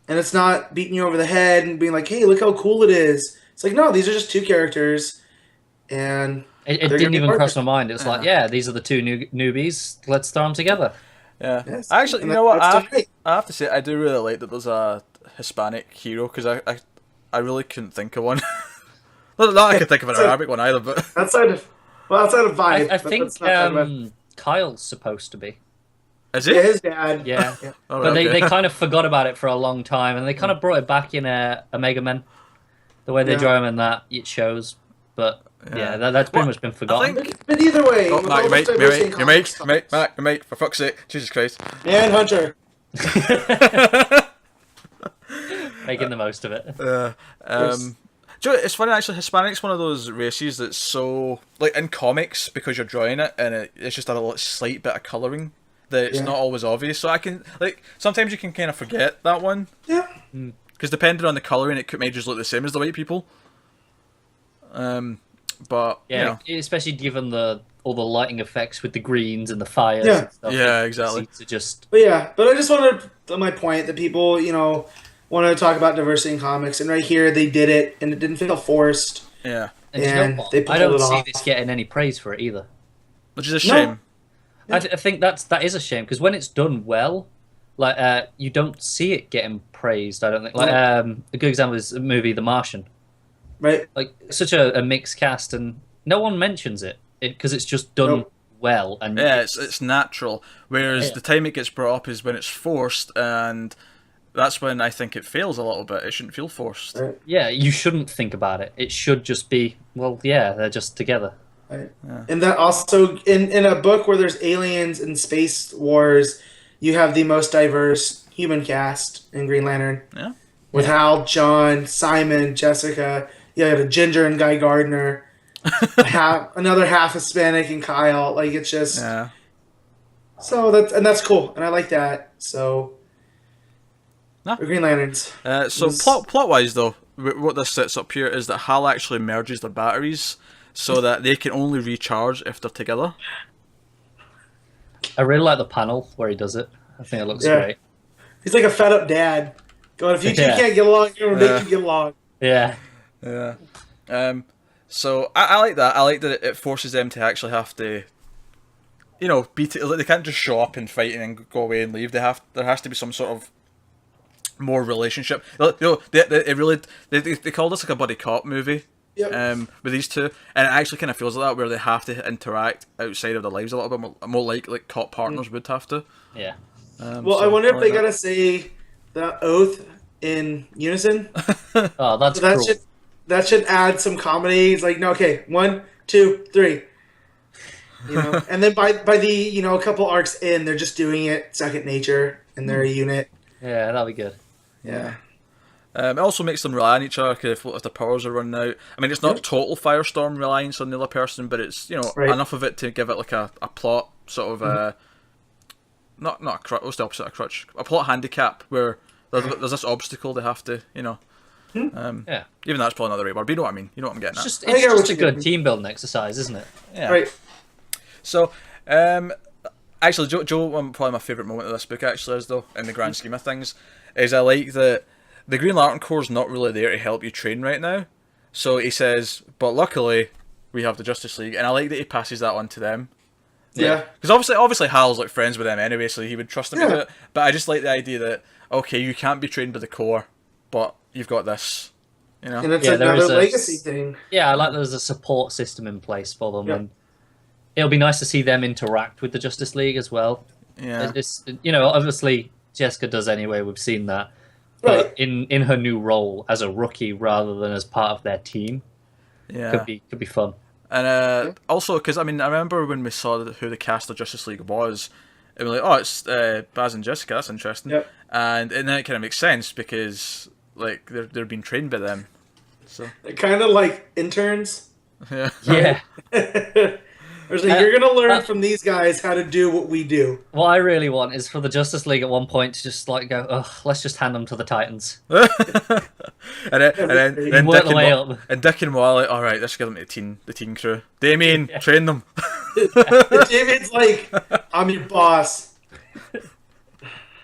And it's not beating you over the head and being like, "Hey, look how cool it is." It's like, no, these are just two characters, and it didn't even cross my mind. It was like, these are the two newbies. Let's throw them together. Yeah. Yes. Actually, you know what? I have to say, I do really like that there's a Hispanic hero, because I really couldn't think of one. Not that I could think of an Arabic one either, but outside of Vibe. I think Kyle's supposed to be. Is he? Yeah, his dad. Yeah. Oh, But okay. they kind of forgot about it for a long time, and they kind of brought it back in Omega Men. The way they draw him in that, it shows. But that's pretty much been forgotten. But either way, Oh, Mac, your mate, for fuck's sake, Jesus Christ. and Hunter. Making the most of it. Do you know, it's funny actually. Hispanic's one of those races that's so like in comics, because you're drawing it and it's just a slight bit of colouring that it's not always obvious. So I can sometimes you can kind of forget that one. Yeah. Because depending on the colouring, it may just look the same as the white people. But especially given all the lighting effects with the greens and the fires. Yeah. And stuff, Yeah, exactly. To just But I just wanted to my point that people, want to talk about diversity in comics, and right here they did it, and it didn't feel forced. Yeah. And you know what? they pulled I don't it see off. this getting any praise for it either. Which is a shame. I think that is a shame, because when it's done well, you don't see it getting praised. I don't think. A good example is the movie The Martian. Right. Like, such a mixed cast, and no one mentions it because it's just done well. And it's natural. Whereas the time it gets brought up is when it's forced, and that's when I think it fails a little bit. It shouldn't feel forced. Right. Yeah, you shouldn't think about it. It should just be, they're just together. Right. Yeah. And that also, in a book where there's aliens and space wars, you have the most diverse human cast in Green Lantern. Yeah. With Hal, John, Simon, Jessica. You had a Ginger and Guy Gardner. Another half Hispanic and Kyle. Like, it's just... Yeah. So, that's cool. And I like that. So... No. Green Lanterns. So plot-wise, though, what this sets up here is that Hal actually merges their batteries so that they can only recharge if they're together. I really like the panel where he does it. I think it looks great. He's like a fed-up dad. Going, if you two can't get along, you're going to make you get along. Yeah. Yeah. So I like that. I like that it forces them to actually have to, they can't just show up and fight and then go away and leave. There has to be some sort of more relationship. They call this like a buddy cop movie, Yep. with these two, and it actually kind of feels like that, where they have to interact outside of their lives a little bit more like cop partners would have to. Yeah. Well, So I wonder if like they that. gotta say the oath in unison. Oh, that's So that cool. should add some comedy. It's like, no, okay, 1, 2, 3. And then by the a couple arcs in, they're just doing it second nature, and they're a unit. Yeah, that'll be good. Yeah. It also makes them rely on each other if their powers are running out. I mean, it's not total Firestorm reliance on the other person, but it's Right. enough of it to give it like a plot sort of not a crutch. What's the opposite of crutch? A plot handicap where there's this obstacle they have to Yeah. Even that's probably not the right word, but you know what I mean. You know what I'm getting It's at. just, I get it's what just a you good mean. team building exercise, isn't it? Yeah. Right. So, actually, Joe, probably my favourite moment of this book actually is, though, in the grand scheme of things, is I like that the Green Lantern Corps is not really there to help you train right now. So he says, but luckily, we have the Justice League, and I like that he passes that on to them. Yeah. Because obviously Hal's like friends with them anyway, so he would trust them to do it. But I just like the idea that, okay, you can't be trained by the Corps, but you've got this. And it's Yeah, there another is a- legacy thing. Yeah, I like there's a support system in place for them, Yeah. and it'll be nice to see them interact with the Justice League as well. Yeah. It's obviously Jessica does anyway. We've seen that, Right. but in her new role as a rookie rather than as part of their team, Yeah. could be fun. And also, because I remember when we saw who the cast of Justice League was, it was like, oh, it's Baz and Jessica. That's interesting. Yep. And then it kind of makes sense because like they're being trained by them. So Kind of like interns. yeah. Yeah. There's like, you're gonna learn from these guys how to do what we do. What I really want is for the Justice League at one point to just like go, ugh, let's just hand them to the Titans. and then Work Dick the way and, up. and Dick and Wally, all right, let's give them to the teen crew. Damien, train them. David's like, I'm your boss.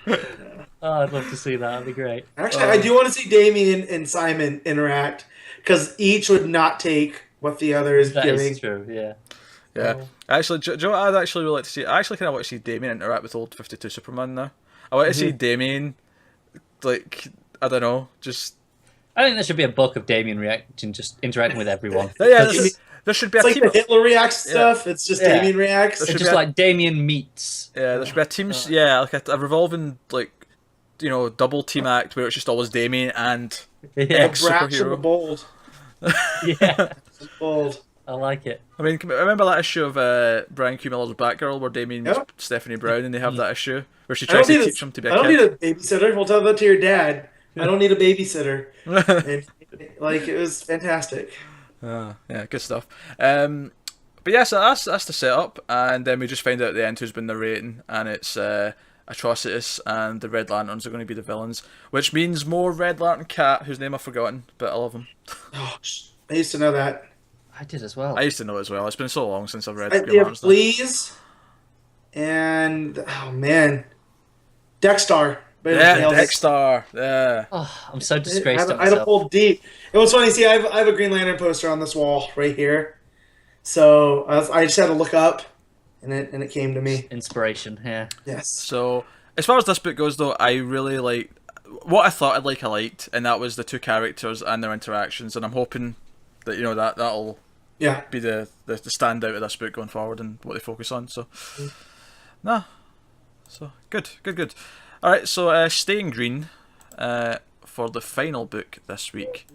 Oh, I'd love to see that. That'd be great. Actually, I do want to see Damien and Simon interact because each would not take what the other is That giving. is true. Yeah. Yeah. Actually, Joe, I'd actually really like to see. I actually kind of want to see Damien interact with old 52 Superman now. I want to see Damien, like, I don't know, just. I think there should be a book of Damien reacting, just interacting with everyone. Yeah, there should be a It's like team. the Hitler reacts stuff. It's just Yeah. Damien reacts. It's should just be a- like Damien meets. Yeah, there should be a team. Yeah, like a revolving like, double team act where it's just always Damien and Yeah. X Brash and the superhero. bold. Yeah. Bold. I like it. I mean, remember that issue of Brian Q. Miller's Batgirl where Damien was Yep. Stephanie Brown and they have that issue where she I don't tries to need teach him to be a I don't kid. need a babysitter. We'll tell that to your dad. I don't need a babysitter. And, like, it was fantastic. Yeah, good stuff. But yeah, so that's the setup, and then we just find out at the end who's been narrating, and it's Atrocitus and the Red Lanterns are going to be the villains, which means more Red Lantern Cat, whose name I've forgotten, but I love him. Oh, I used to know that. I did as well. I used to know as well. It's been so long since I've read They Green have Lantern stuff. Fleas and oh man, Dexstar. Yeah, Dexstar. Yeah. Oh, I'm so disgraced at I had to myself. pull deep. It was funny. See, I have a Green Lantern poster on this wall right here. So I just had to look up, and it came to me. Inspiration, yeah. Yes. So as far as this book goes, though, I really like what I thought I'd like. I liked, and that was the two characters and their interactions, and I'm hoping that that'll Yeah. be the standout of this book going forward and what they focus on. So, nah. So good. All right. So staying green for the final book this week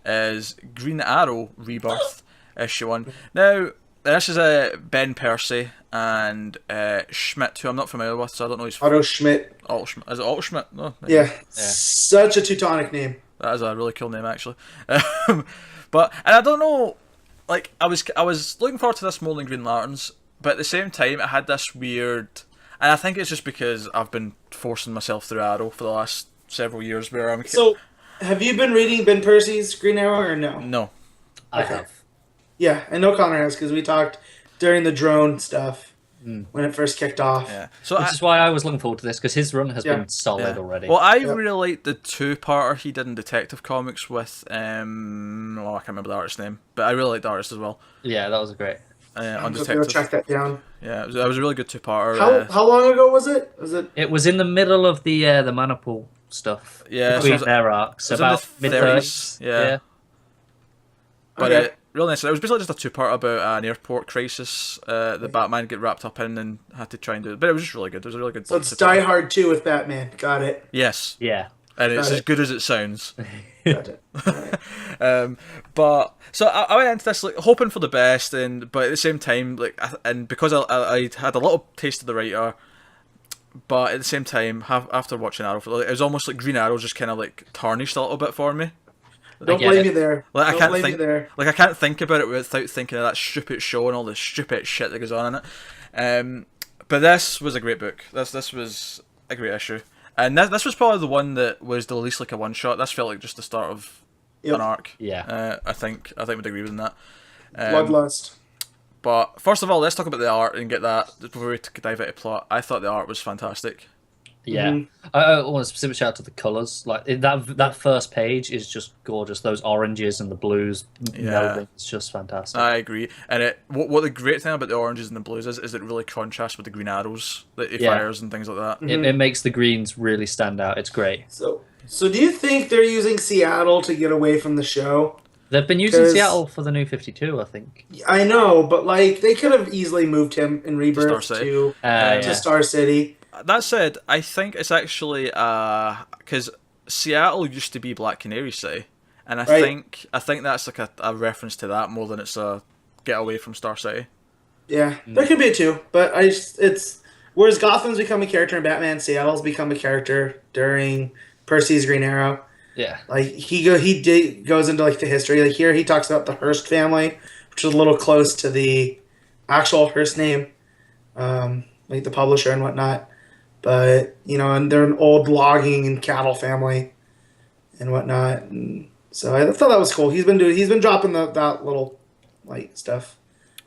is Green Arrow Rebirth issue 1. Now this is Ben Percy and Schmidt, who I'm not familiar with, so I don't know his. Otto Schmidt. Alt Schmidt. Is it Alt Schmidt? No. Yeah. Such a Teutonic name. That is a really cool name, actually. And I don't know, like I was looking forward to this more than Green Lanterns, but at the same time, I had this weird, and I think it's just because I've been forcing myself through Arrow for the last several years, where I'm. So, have you been reading Ben Percy's Green Arrow or no? No. I Okay. have. Yeah, I know Connor has because we talked during the drone stuff when it first kicked off. Yeah. So Which is why I was looking forward to this, because his run has Yeah. been solid yeah. already. Well, I really liked the two-parter he did in Detective Comics with I can't remember the artist's name, but I really liked the artist as well. Yeah, that was great. On I'm going to Detective. track that down. Yeah, it was a really good two-parter. How long ago was it? Was it? It was in the middle of the Maniple stuff. Yeah, so Between it was- their arcs, it was in about the mid 30s, 30s. yeah. But Okay. really nice. It was basically just a two-part about an airport crisis that Batman get wrapped up in and had to try and do it. But it was just really good. It was a really good So book. it's Die Hard 2 with Batman. Got it. Yes. Yeah. And it's Got as it. good as it sounds. Got it. Alright. But so I went into this like hoping for the best, but at the same time, like, and because I had a little taste of the writer, but at the same time, after watching Arrow, it was almost like Green Arrow just kind of like tarnished a little bit for me. Don't get blame it. you there. Like Don't I can't blame think, you there. like I can't think about it without thinking of that stupid show and all the stupid shit that goes on in it. But this was a great book. This was a great issue, and this was probably the one that was the least like a one shot. This felt like just the start of Yep. an arc. Yeah. I think we'd agree with that. Bloodlust. But first of all, let's talk about the art and get that before we dive into plot. I thought the art was fantastic. Yeah, I want a specific shout out to the colors. Like that first page is just gorgeous. Those oranges and the blues melding. It's just fantastic. I agree. And what the great thing about the oranges and the blues is it really contrasts with the green arrows that he fires and things like that. It makes the greens really stand out. It's great. So do you think they're using Seattle to get away from the show? They've been using 'Cause- Seattle for the New 52, I think. I know, but like they could have easily moved him in Rebirth Star City. to Star City. That said, I think it's actually because Seattle used to be Black Canary City, and I think that's like a reference to that more than it's a get away from Star City. Yeah, there could be it too, but it's whereas Gotham's become a character in Batman, Seattle's become a character during Percy's Green Arrow. Yeah. Like he goes into like the history. Like here, he talks about the Hearst family, which is a little close to the actual Hearst name, like the publisher and whatnot. But and they're an old logging and cattle family, and whatnot. And so I thought that was cool. He's been dropping that little like stuff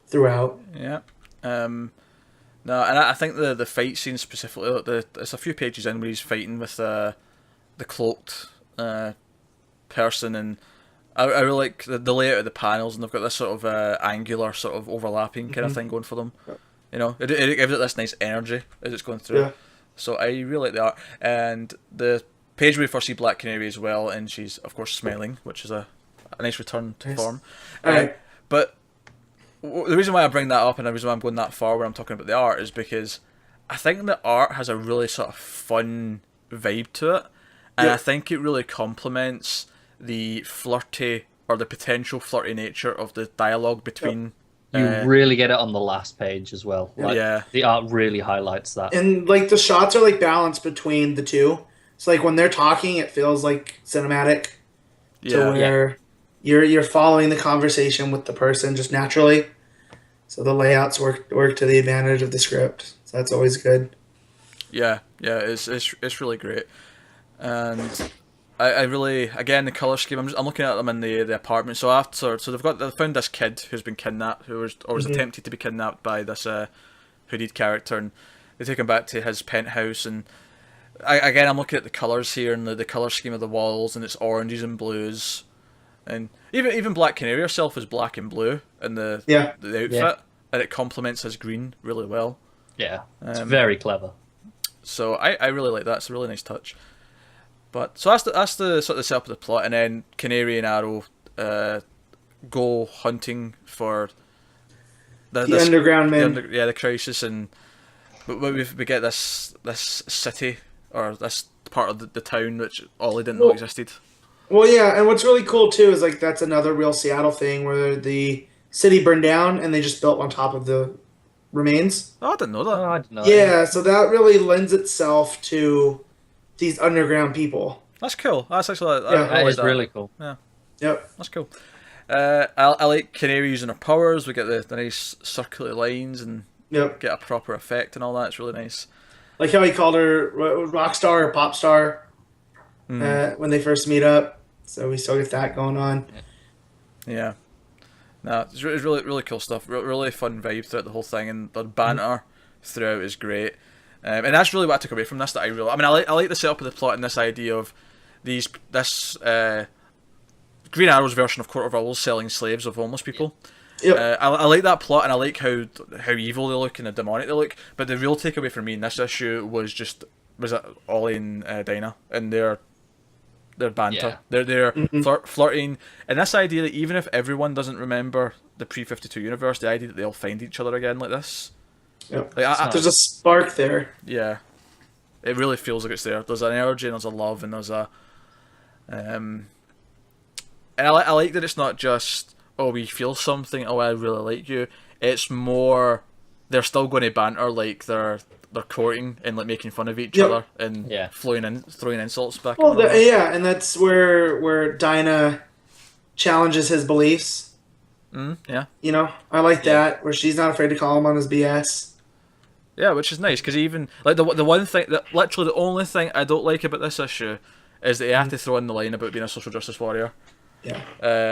throughout. Yeah. No, and I think the fight scene specifically, there's a few pages in where he's fighting with the cloaked person, and I really like the layout of the panels, and they've got this sort of angular sort of overlapping kind of thing going for them. It gives it this nice energy as it's going through. Yeah. So I really like the art, and the page where we first see Black Canary as well, and she's of course smiling, which is a nice return to form. Alright. But the reason why I bring that up and the reason why I'm going that far when I'm talking about the art is because I think the art has a really sort of fun vibe to it, and I think it really complements the flirty or the potential flirty nature of the dialogue between. You really get it on the last page as well. Like, Yeah. The art really highlights that. And like the shots are like balanced between the two. So like when they're talking, it feels like cinematic. To where you're following the conversation with the person just naturally. So the layouts work to the advantage of the script. So that's always good. Yeah, it's really great, and I really, again, the color scheme. I'm looking at them in the apartment. So they found this kid who's been kidnapped, who was attempted to be kidnapped by this hooded character, and they take him back to his penthouse. And I'm looking at the colors here and the color scheme of the walls, and it's oranges and blues, and even Black Canary herself is black and blue in the outfit, and it complements his green really well. Yeah, it's very clever. So I really like that. It's a really nice touch. But so that's the sort of setup of the plot, and then Canary and Arrow go hunting for The underground men. the crisis, and we get this city or this part of the town which Ollie didn't know existed. Well, yeah, and what's really cool too is like that's another real Seattle thing where the city burned down and they just built on top of the remains. Oh, I didn't know that. Oh, I don't know. Yeah, so that really lends itself to these underground people. That's cool. That's actually I That like is really cool. Yeah, Yep. that's cool. I like Canary using her powers. We get the nice circular lines and Yep. get a proper effect and all that. It's really nice. Like how he called her rock star or pop star when they first meet up. So we still get that going on. Yeah. No, it's really really cool stuff. Really fun vibe throughout the whole thing, and the banter throughout is great. And that's really what I took away from this. I like the setup of the plot and this idea of this Green Arrow's version of Court of Owls selling slaves of homeless people. Yep. I like that plot, and I like how evil they look and how demonic they look. But the real takeaway for me in this issue was Ollie and Dinah and their their banter. Yeah. They're flirting, and this idea that even if everyone doesn't remember the pre-52 universe, the idea that they'll find each other again like this. Yep. Like, There's a spark there. yeah, it really feels like it's there. There's an energy and there's a love and there's a and I like that it's not just, oh, we feel something, oh, I really like you. It's more, they're still going to banter like they're courting and like making fun of each other and throwing insults back. Well, and that's where Dinah challenges his beliefs. Yeah. You know, I like that, where she's not afraid to call him on his BS. Yeah, which is nice, because even, like, the one thing, literally the only thing I don't like about this issue is that you have to throw in the line about being a social justice warrior. Yeah.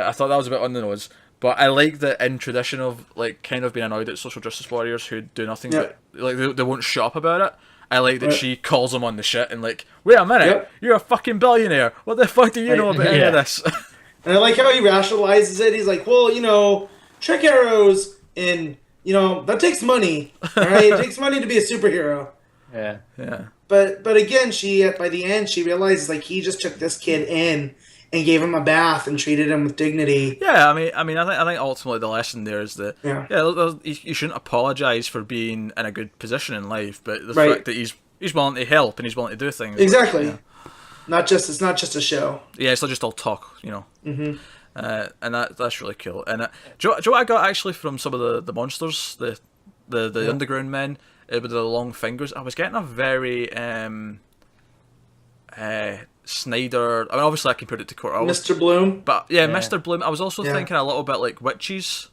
I thought that was a bit on the nose, but I like that in tradition of, like, kind of being annoyed at social justice warriors who do nothing but, like, they won't shut up about it. I like that she calls them on the shit and, like, wait a minute, you're a fucking billionaire. What the fuck do you know about any of this? And I like how he rationalizes it. He's like, well, you know, trick arrows and, you know, that takes money, right? It takes money to be a superhero. Yeah. Yeah. But again, by the end, she realizes, like, he just took this kid in and gave him a bath and treated him with dignity. Yeah, I think ultimately the lesson there is that you shouldn't apologize for being in a good position in life, but the fact that he's willing to help and he's willing to do things. Exactly. Like, It's not just a show. Yeah, it's not just all talk, you know. Mm-hmm. And that's really cool. And do you know what I got actually from some of the monsters, the underground men with the long fingers? I was getting a very Snyder. I mean, obviously I compared it to Kurt Owl. Mr. Bloom. But yeah, Mr. Bloom. I was also thinking a little bit like witches.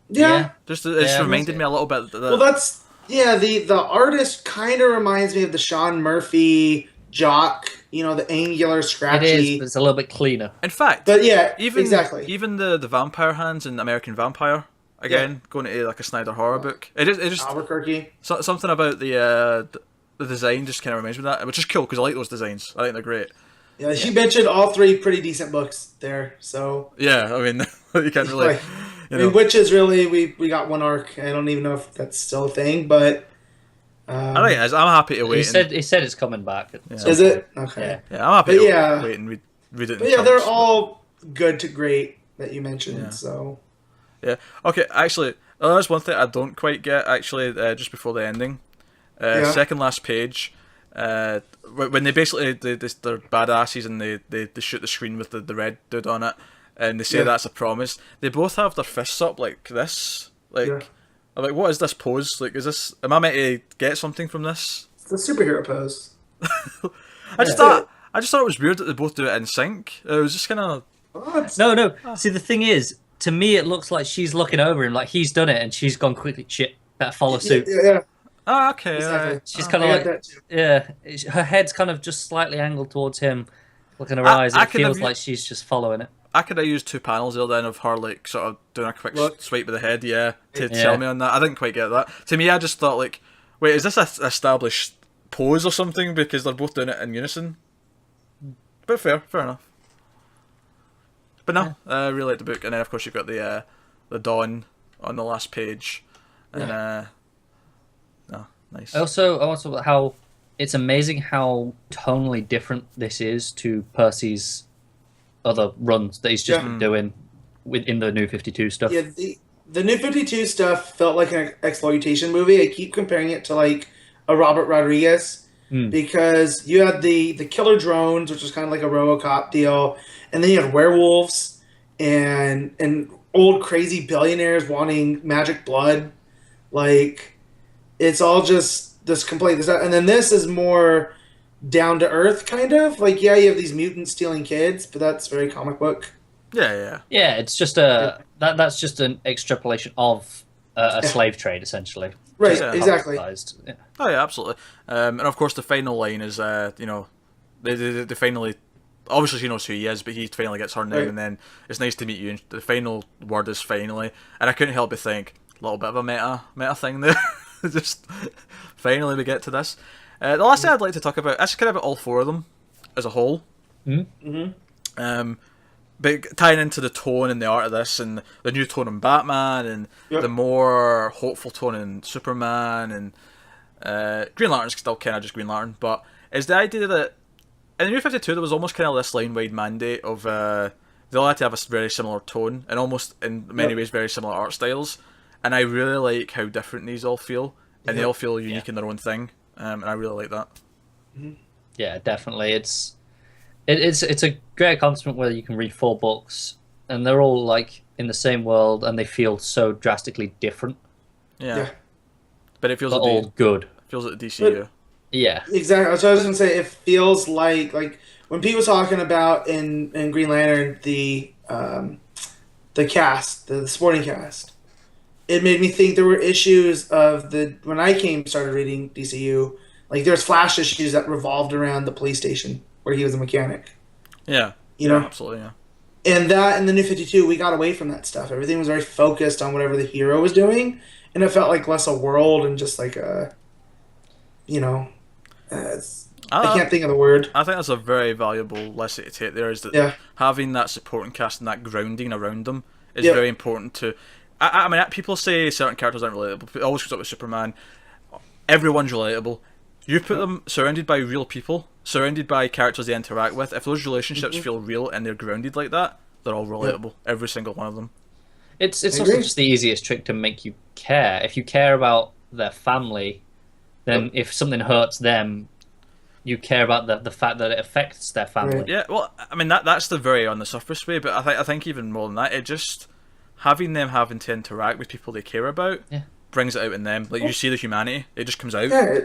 Yeah. Just it just reminded me a little bit. Well, that's the artist kind of reminds me of the Sean Murphy Jock. You know, the angular, scratchy. It is, but it's a little bit cleaner. In fact, but even exactly. the vampire hands in American Vampire. Again, going to like a Snyder horror book. It just Albuquerque. Something about the design just kind of reminds me of that, which is cool because I like those designs. I think they're great. Yeah, you mentioned all three pretty decent books there, so... Yeah, I mean, you can't really... Right. I mean, Witches, really, we got one arc. I don't even know if that's still a thing, but... I think it is. I'm happy to wait. He said it's coming back. Is it? Okay. Yeah, I'm happy to wait and read it. But they're all good to great that you mentioned, so... Yeah. Okay, actually, there's one thing I don't quite get, actually, just before the ending. Second last page, when they basically they're badasses and they shoot the screen with the red dude on it, and they say that's a promise. They both have their fists up like this, like I'm like, what is this pose? Like, is this? Am I meant to get something from this? It's the superhero pose. I just thought it was weird that they both do it in sync. It was just kind of no. See, the thing is, to me, it looks like she's looking over him, like he's done it, and she's gone quickly. Shit, better follow suit. Yeah. Oh, okay. Exactly. She's kind of like, her head's kind of just slightly angled towards him, looking at her eyes. It feels like she's just following it. I could have used 2 panels there then of her like sort of doing a quick swipe with the head, to tell me on that. I didn't quite get that. To me, I just thought like, wait, is this an established pose or something? Because they're both doing it in unison. But fair enough. But no, I really like the book, and then of course you've got the Dawn on the last page, and nice. Also, how it's amazing how tonally different this is to Percy's other runs that he's just been doing in the New 52 stuff. Yeah, the New 52 stuff felt like an exploitation movie. I keep comparing it to like a Robert Rodriguez because you had the killer drones, which was kind of like a RoboCop deal, and then you had werewolves and old crazy billionaires wanting magic blood. Like, it's all just this complete. And then this is more down to earth, kind of. Like, you have these mutants stealing kids, but that's very comic book. Yeah. Yeah, it's just that's just an extrapolation of a slave trade, essentially. Right, exactly. Yeah. Oh yeah, absolutely. And of course, the final line is, they finally. Obviously, she knows who he is, but he finally gets her name, and then it's nice to meet you. And the final word is finally, and I couldn't help but think a little bit of a meta thing there. Just finally we get to this. The last thing I'd like to talk about, actually, kind of about all 4 of them as a whole. But tying into the tone and the art of this, and the new tone in Batman, and the more hopeful tone in Superman, and Green Lantern's still kind of just Green Lantern, but is the idea that in the New 52, there was almost kind of this line-wide mandate of they all had to have a very similar tone and almost in many ways very similar art styles. And I really like how different these all feel, and they all feel unique in their own thing. And I really like that. Yeah, definitely. It's a great accomplishment where you can read 4 books and they're all like in the same world and they feel so drastically different. Yeah. But it feels But like all good. Feels like the DCU. Yeah. Exactly. So I was gonna say it feels like when Pete was talking about in Green Lantern the cast, the supporting cast. It made me think there were issues of when I started reading DCU, like there's Flash issues that revolved around the police station where he was a mechanic. Yeah. You know? Absolutely, yeah. And that in the New 52, we got away from that stuff. Everything was very focused on whatever the hero was doing, and it felt like less a world and just like a, I can't think of the word. I think that's a very valuable lesson to take there, is that having that supporting cast and that grounding around them is very important to... I mean, people say certain characters aren't relatable. It always comes up with Superman. Everyone's relatable. You put them surrounded by real people, surrounded by characters they interact with. If those relationships feel real and they're grounded like that, they're all relatable. Every single one of them. It's also just the easiest trick to make you care. If you care about their family, then if something hurts them, you care about the fact that it affects their family. Right. Yeah, well, I mean that's the very on the surface way, but I think even more than that, it just having to interact with people they care about brings it out in them. Like you see the humanity, it just comes out. Yeah,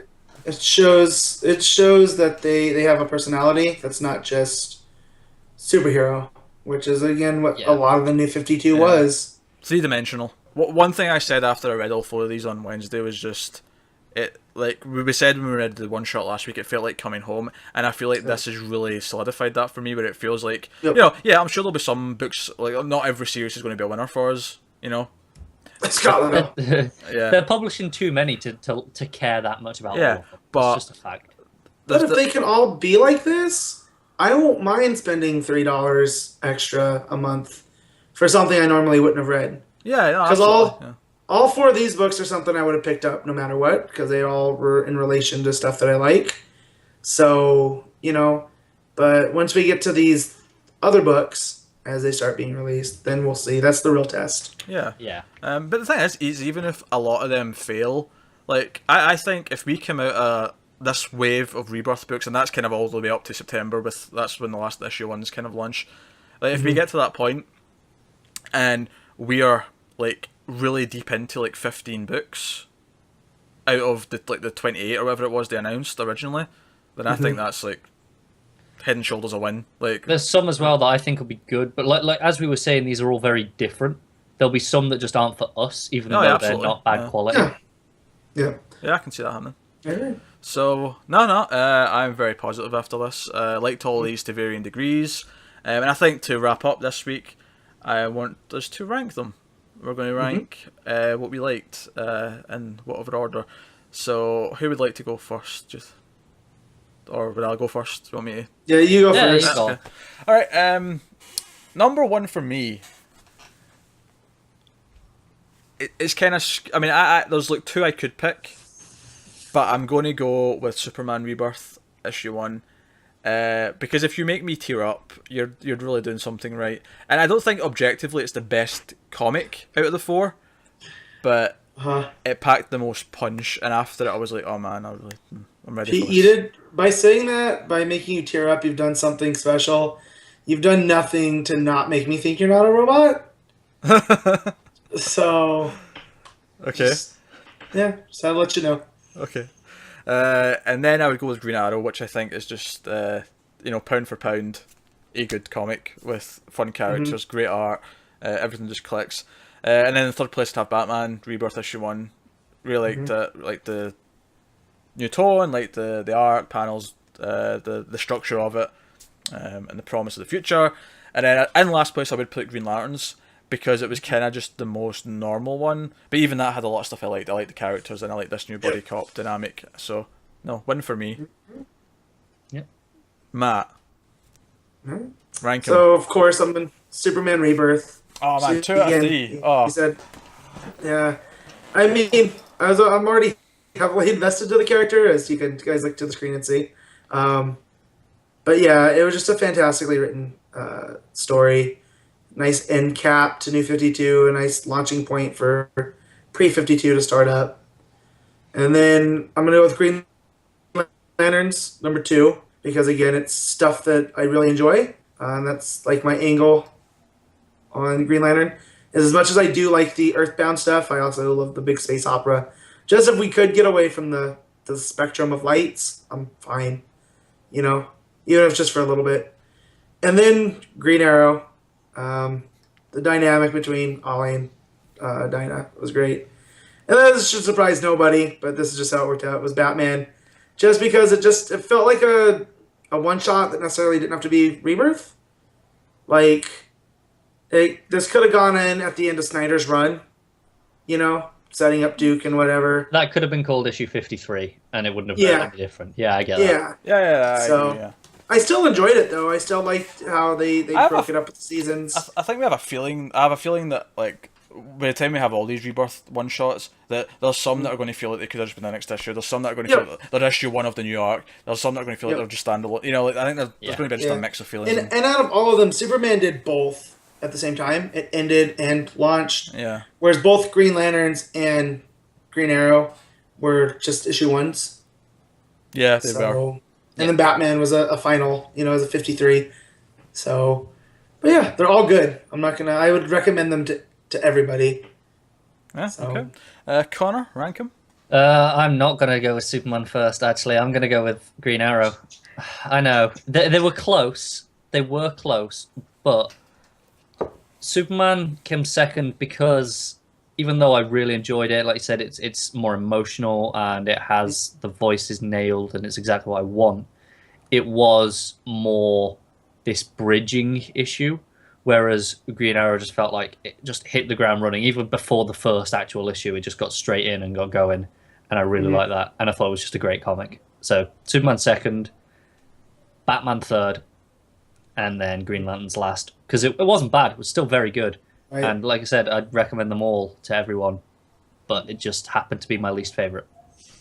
it shows that they have a personality that's not just superhero, which is again what a lot of the New 52 was. 3-dimensional. One thing I said after I read all 4 of these on Wednesday was just it. Like we said when we read the one shot last week, it felt like coming home, and I feel like this has really solidified that for me. Where it feels like I'm sure there'll be some books, like not every series is going to be a winner for us. Scotland. They're publishing too many to care that much about. Yeah, but it's just a fact. But if they can all be like this, I won't mind spending $3 extra a month for something I normally wouldn't have read. Yeah, because all 4 of these books are something I would have picked up no matter what, because they all were in relation to stuff that I like. So, but once we get to these other books, as they start being released, then we'll see. That's the real test. Yeah. Yeah. But the thing is even if a lot of them fail, like, I think if we come out this wave of Rebirth books, and that's kind of all the way up to September, that's when the last issue ones kind of launch. Like, if we get to that point, and we are, like, really deep into, like, 15 books out of the 28 or whatever it was they announced originally, then I think that's, like, head and shoulders a win. Like, there's some as well that I think will be good, but like as we were saying, these are all very different. There'll be some that just aren't for us, even though they're not bad quality. Yeah, I can see that happening. Yeah. So I'm very positive after this. Liked all these to varying degrees, and I think to wrap up this week, I want us to rank them. We're going to rank what we liked in whatever order. So who would like to go first? Or would I go first? You want me to? Yeah, you go first. You go. Okay. All right. Number 1 for me. It's kind of. I mean, there's like 2 I could pick, but I'm going to go with Superman Rebirth issue 1. Because if you make me tear up, you're really doing something right. And I don't think objectively it's the best comic out of the 4, but it packed the most punch. And after it, I was like, oh man, I'm ready for this. You did, by saying that, by making you tear up, you've done something special. You've done nothing to not make me think you're not a robot. So, okay. Just had to let you know. Okay. And then I would go with Green Arrow, which I think is just, pound for pound, a good comic with fun characters, great art, everything just clicks. And then in third place, to have Batman Rebirth issue 1. Really liked it, like the new tone, like the art panels, the structure of it, and the promise of the future. And then in last place, I would put Green Lanterns, because it was kind of just the most normal one. But even that had a lot of stuff I liked. I liked the characters, and I liked this new buddy cop dynamic. So, no, win for me. Yeah. Matt. Rank him. So, of course, I'm in Superman Rebirth. Oh, man, 2 out of 3. Oh. He said, yeah. I mean, I'm already heavily invested to the character, as you guys look to the screen and see. But yeah, it was just a fantastically written story. Nice end cap to New 52, a nice launching point for pre 52 to start up. And then I'm going to go with Green Lanterns, number 2, because again, it's stuff that I really enjoy. And that's like my angle on Green Lantern. As much as I do like the Earthbound stuff, I also love the big space opera. Just if we could get away from the spectrum of lights, I'm fine. You know, even if it's just for a little bit. And then Green Arrow. The dynamic between Ollie and Dinah was great. And this should surprise nobody, but this is just how it worked out. It was Batman. Just because it felt like a one-shot that necessarily didn't have to be Rebirth. Like, this could have gone in at the end of Snyder's run, you know, setting up Duke and whatever. That could have been called issue 53, and it wouldn't have been any different. Yeah, I get that. Yeah. So, I still enjoyed it, though. I still liked how they broke it up with the seasons. I think we have a feeling. I have a feeling that, like, by the time we have all these Rebirth one-shots, that there's some that are going to feel like they could have just been the next issue. There's some that are going to feel like they're issue 1 of the New York. There's some that are going to feel like they're just standalone. You know, like, I think there's going to be just a mix of feelings. And out of all of them, Superman did both at the same time. It ended and launched. Yeah. Whereas both Green Lanterns and Green Arrow were just issue 1s. Yeah, they were. And then Batman was a final, you know, as a 53. So, but yeah, they're all good. I would recommend them to everybody. Yeah, okay. Connor, rank him? I'm not going to go with Superman first, actually. I'm going to go with Green Arrow. I know. They were close. They were close. But Superman came second because even though I really enjoyed it, like you said, it's more emotional and it has the voices nailed and it's exactly what I want. It was more this bridging issue, whereas Green Arrow just felt like it just hit the ground running. Even before the first actual issue, it just got straight in and got going, and I really like that. And I thought it was just a great comic. So Superman second, Batman third, and then Green Lantern's last. Because it wasn't bad. It was still very good. Right. And like I said, I'd recommend them all to everyone, but it just happened to be my least favorite.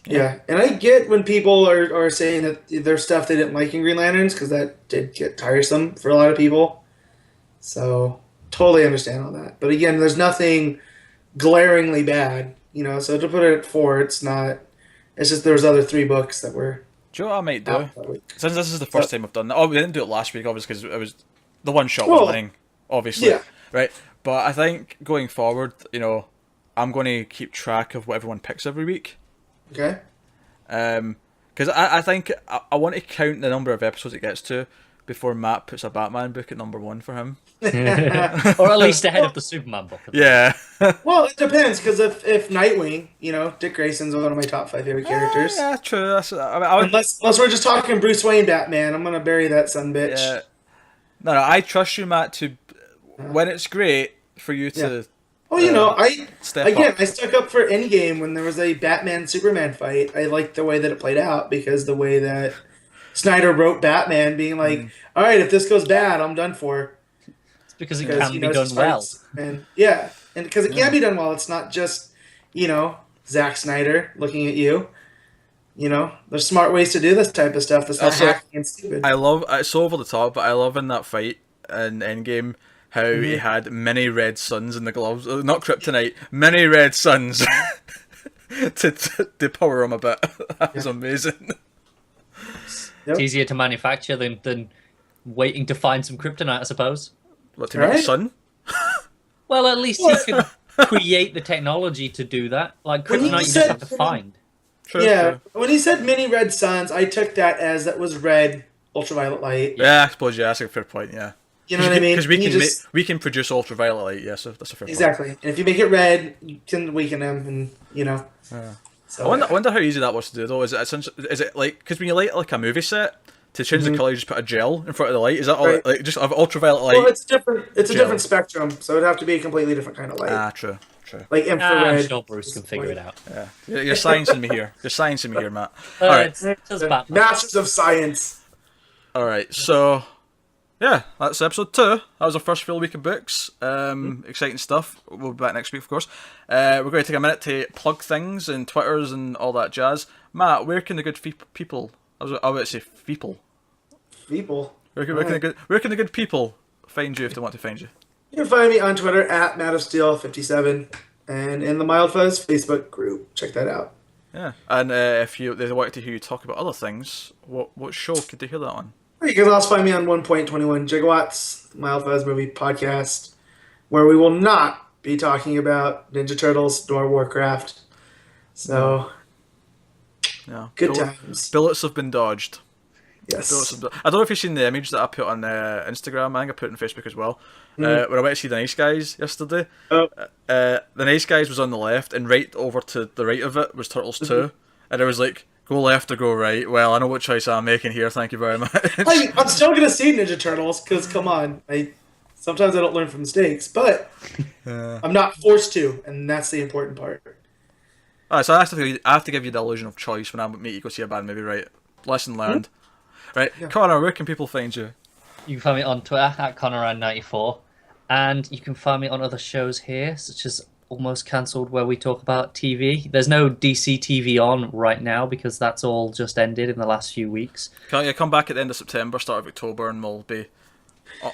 Yeah, and I get when people are saying that there's stuff they didn't like in Green Lanterns, because that did get tiresome for a lot of people. So, totally understand all that. But again, there's nothing glaringly bad, you know, so to put it at 4, it's not, it's just there was other 3 books that were... Do you know what I might do? Since this is the first time I've done that, we didn't do it last week, obviously, because it was the one shot was winning, obviously. Yeah. Right? But I think going forward, you know, I'm going to keep track of what everyone picks every week. Okay. Because I think I want to count the number of episodes it gets to before Matt puts a Batman book at number 1 for him. Or at least ahead of the Superman book. Yeah. Well, it depends, because if Nightwing, you know, Dick Grayson's one of my top 5 favorite characters. Yeah, true. Unless we're just talking Bruce Wayne Batman, I'm going to bury that son bitch. Yeah. No, I trust you, Matt, to when it's great for you to... Yeah. Well, you know, I up. stuck up for Endgame when there was a Batman-Superman fight. I liked the way that it played out, because the way that Snyder wrote Batman being like, all right, if this goes bad, I'm done for. It's because it can be done well. And because it can be done well. It's not just, you know, Zack Snyder looking at you. You know, there's smart ways to do this type of stuff that's not hacking and stupid. It's so over the top, but I love in that fight in Endgame how he had many red suns in the gloves. Not kryptonite, many red suns to power him a bit. That was amazing. It's easier to manufacture than waiting to find some kryptonite, I suppose. What, to make a sun? Well, at least you can create the technology to do that. Like kryptonite, you just have to find. True. When he said many red suns, I took that as that was red ultraviolet light. Yeah, I suppose, that's a fair point, yeah. You know what I mean? Because we can produce ultraviolet light, yes, that's a fair point. Exactly. And if you make it red, you can weaken them, and, you know. Yeah. So, I wonder how easy that was to do, though. Is it like, because when you light like a movie set, to change the colour, you just put a gel in front of the light? Is that all, like, just have ultraviolet light? Well, it's different. It's a different spectrum, so it'd have to be a completely different kind of light. Ah, true. Like infrared. I'm sure Bruce can figure it out. Yeah, you're sciencing me here. You're sciencing me here, Matt. All right, Masters of Science. All right, so yeah, that's episode 2. That was our first full week of books. Exciting stuff. We'll be back next week, of course. We're going to take a minute to plug things and Twitters and all that jazz. Matt, where can the good people? I was about to say people. people. Where can the good people find you if they want to find you? You can find me on Twitter at MadofSteel57 and in the Mild Fuzz Facebook group. Check that out. Yeah, and if they wanted to hear you talk about other things, what show could they hear that on? You can also find me on 1.21 Gigawatts, Mild Fuzz Movie Podcast, where we will not be talking about Ninja Turtles nor Warcraft. So, yeah, good times. Bullets have been dodged. Yes. I don't know if you've seen the image that I put on Instagram. I think I put it on Facebook as well. When I went to see the Nice Guys yesterday, the Nice Guys was on the left, and right over to the right of it was Turtles 2. And I was like, go left or go right? Well, I know what choice I'm making here, thank you very much. I'm still going to see Ninja Turtles, because come on. Sometimes I don't learn from mistakes, but I'm not forced to, and that's the important part. Alright, so I have to give you the illusion of choice when I meet you go see a bad movie, right? Lesson learned. Right, yeah. Connor, where can people find you? You can find me on Twitter at ConnorRand94, and you can find me on other shows here, such as Almost Cancelled, where we talk about TV. There's no DC TV on right now because that's all just ended in the last few weeks. Can't you come back at the end of September, start of October, and we'll be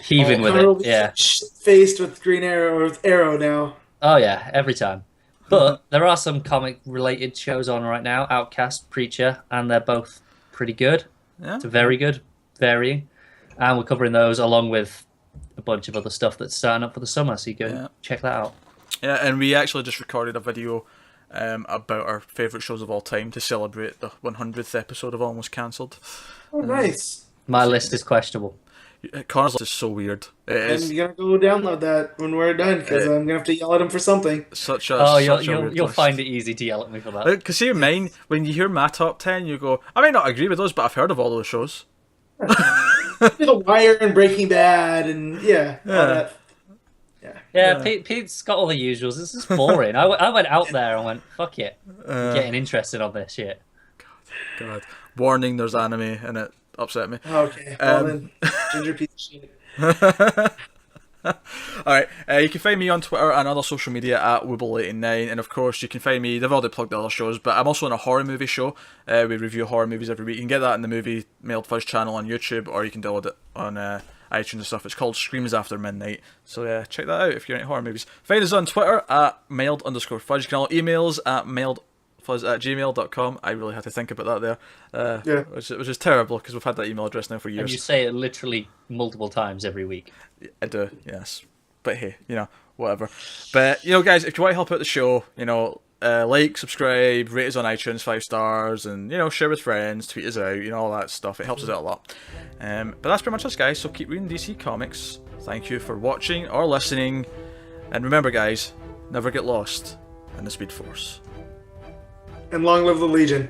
heaving with it? Yeah, faced with Green Arrow or with Arrow now. Oh yeah, every time. But there are some comic-related shows on right now: Outcast, Preacher, and they're both pretty good. Yeah. It's very good, varying, and we're covering those along with a bunch of other stuff that's starting up for the summer. So you go check that out. Yeah, and we actually just recorded a video about our favourite shows of all time to celebrate the 100th episode of Almost Cancelled. Oh, nice. My list is questionable. Connor's list is so weird. And you're gonna go download that when we're done because I'm gonna have to yell at him for something. You'll find it easy to yell at me for that. Because see, mine, when you hear my top 10, you go, I may not agree with those, but I've heard of all those shows. The Wire and Breaking Bad and all that. Yeah, Pete's got all the usuals. This is boring. I went out there and went, fuck it. I'm getting interested on this shit. God. Warning, there's anime and it upset me. Okay, well then, ginger piece of shit. Alright, you can find me on Twitter and other social media at Wooble89, and of course you can find me, they've already plugged the other shows, but I'm also on a horror movie show. We review horror movies every week. You can get that in the Movie Mailed Fuzz channel on YouTube, or you can download it on iTunes and stuff. It's called Screams After Midnight, so check that out if you're into horror movies. Find us on Twitter at mailed_fuzz. You can all email us at mailedfuzz@gmail.com. I really had to think about that there, which is terrible because we've had that email address now for years. And you say it literally multiple times every week. I do, yes. But hey, whatever. But, guys, if you want to help out the show, like, subscribe, rate us on iTunes 5 stars, and, share with friends, tweet us out, all that stuff. It helps us out a lot. But that's pretty much us, guys. So keep reading DC Comics. Thank you for watching or listening. And remember, guys, never get lost in the Speed Force. And long live the Legion.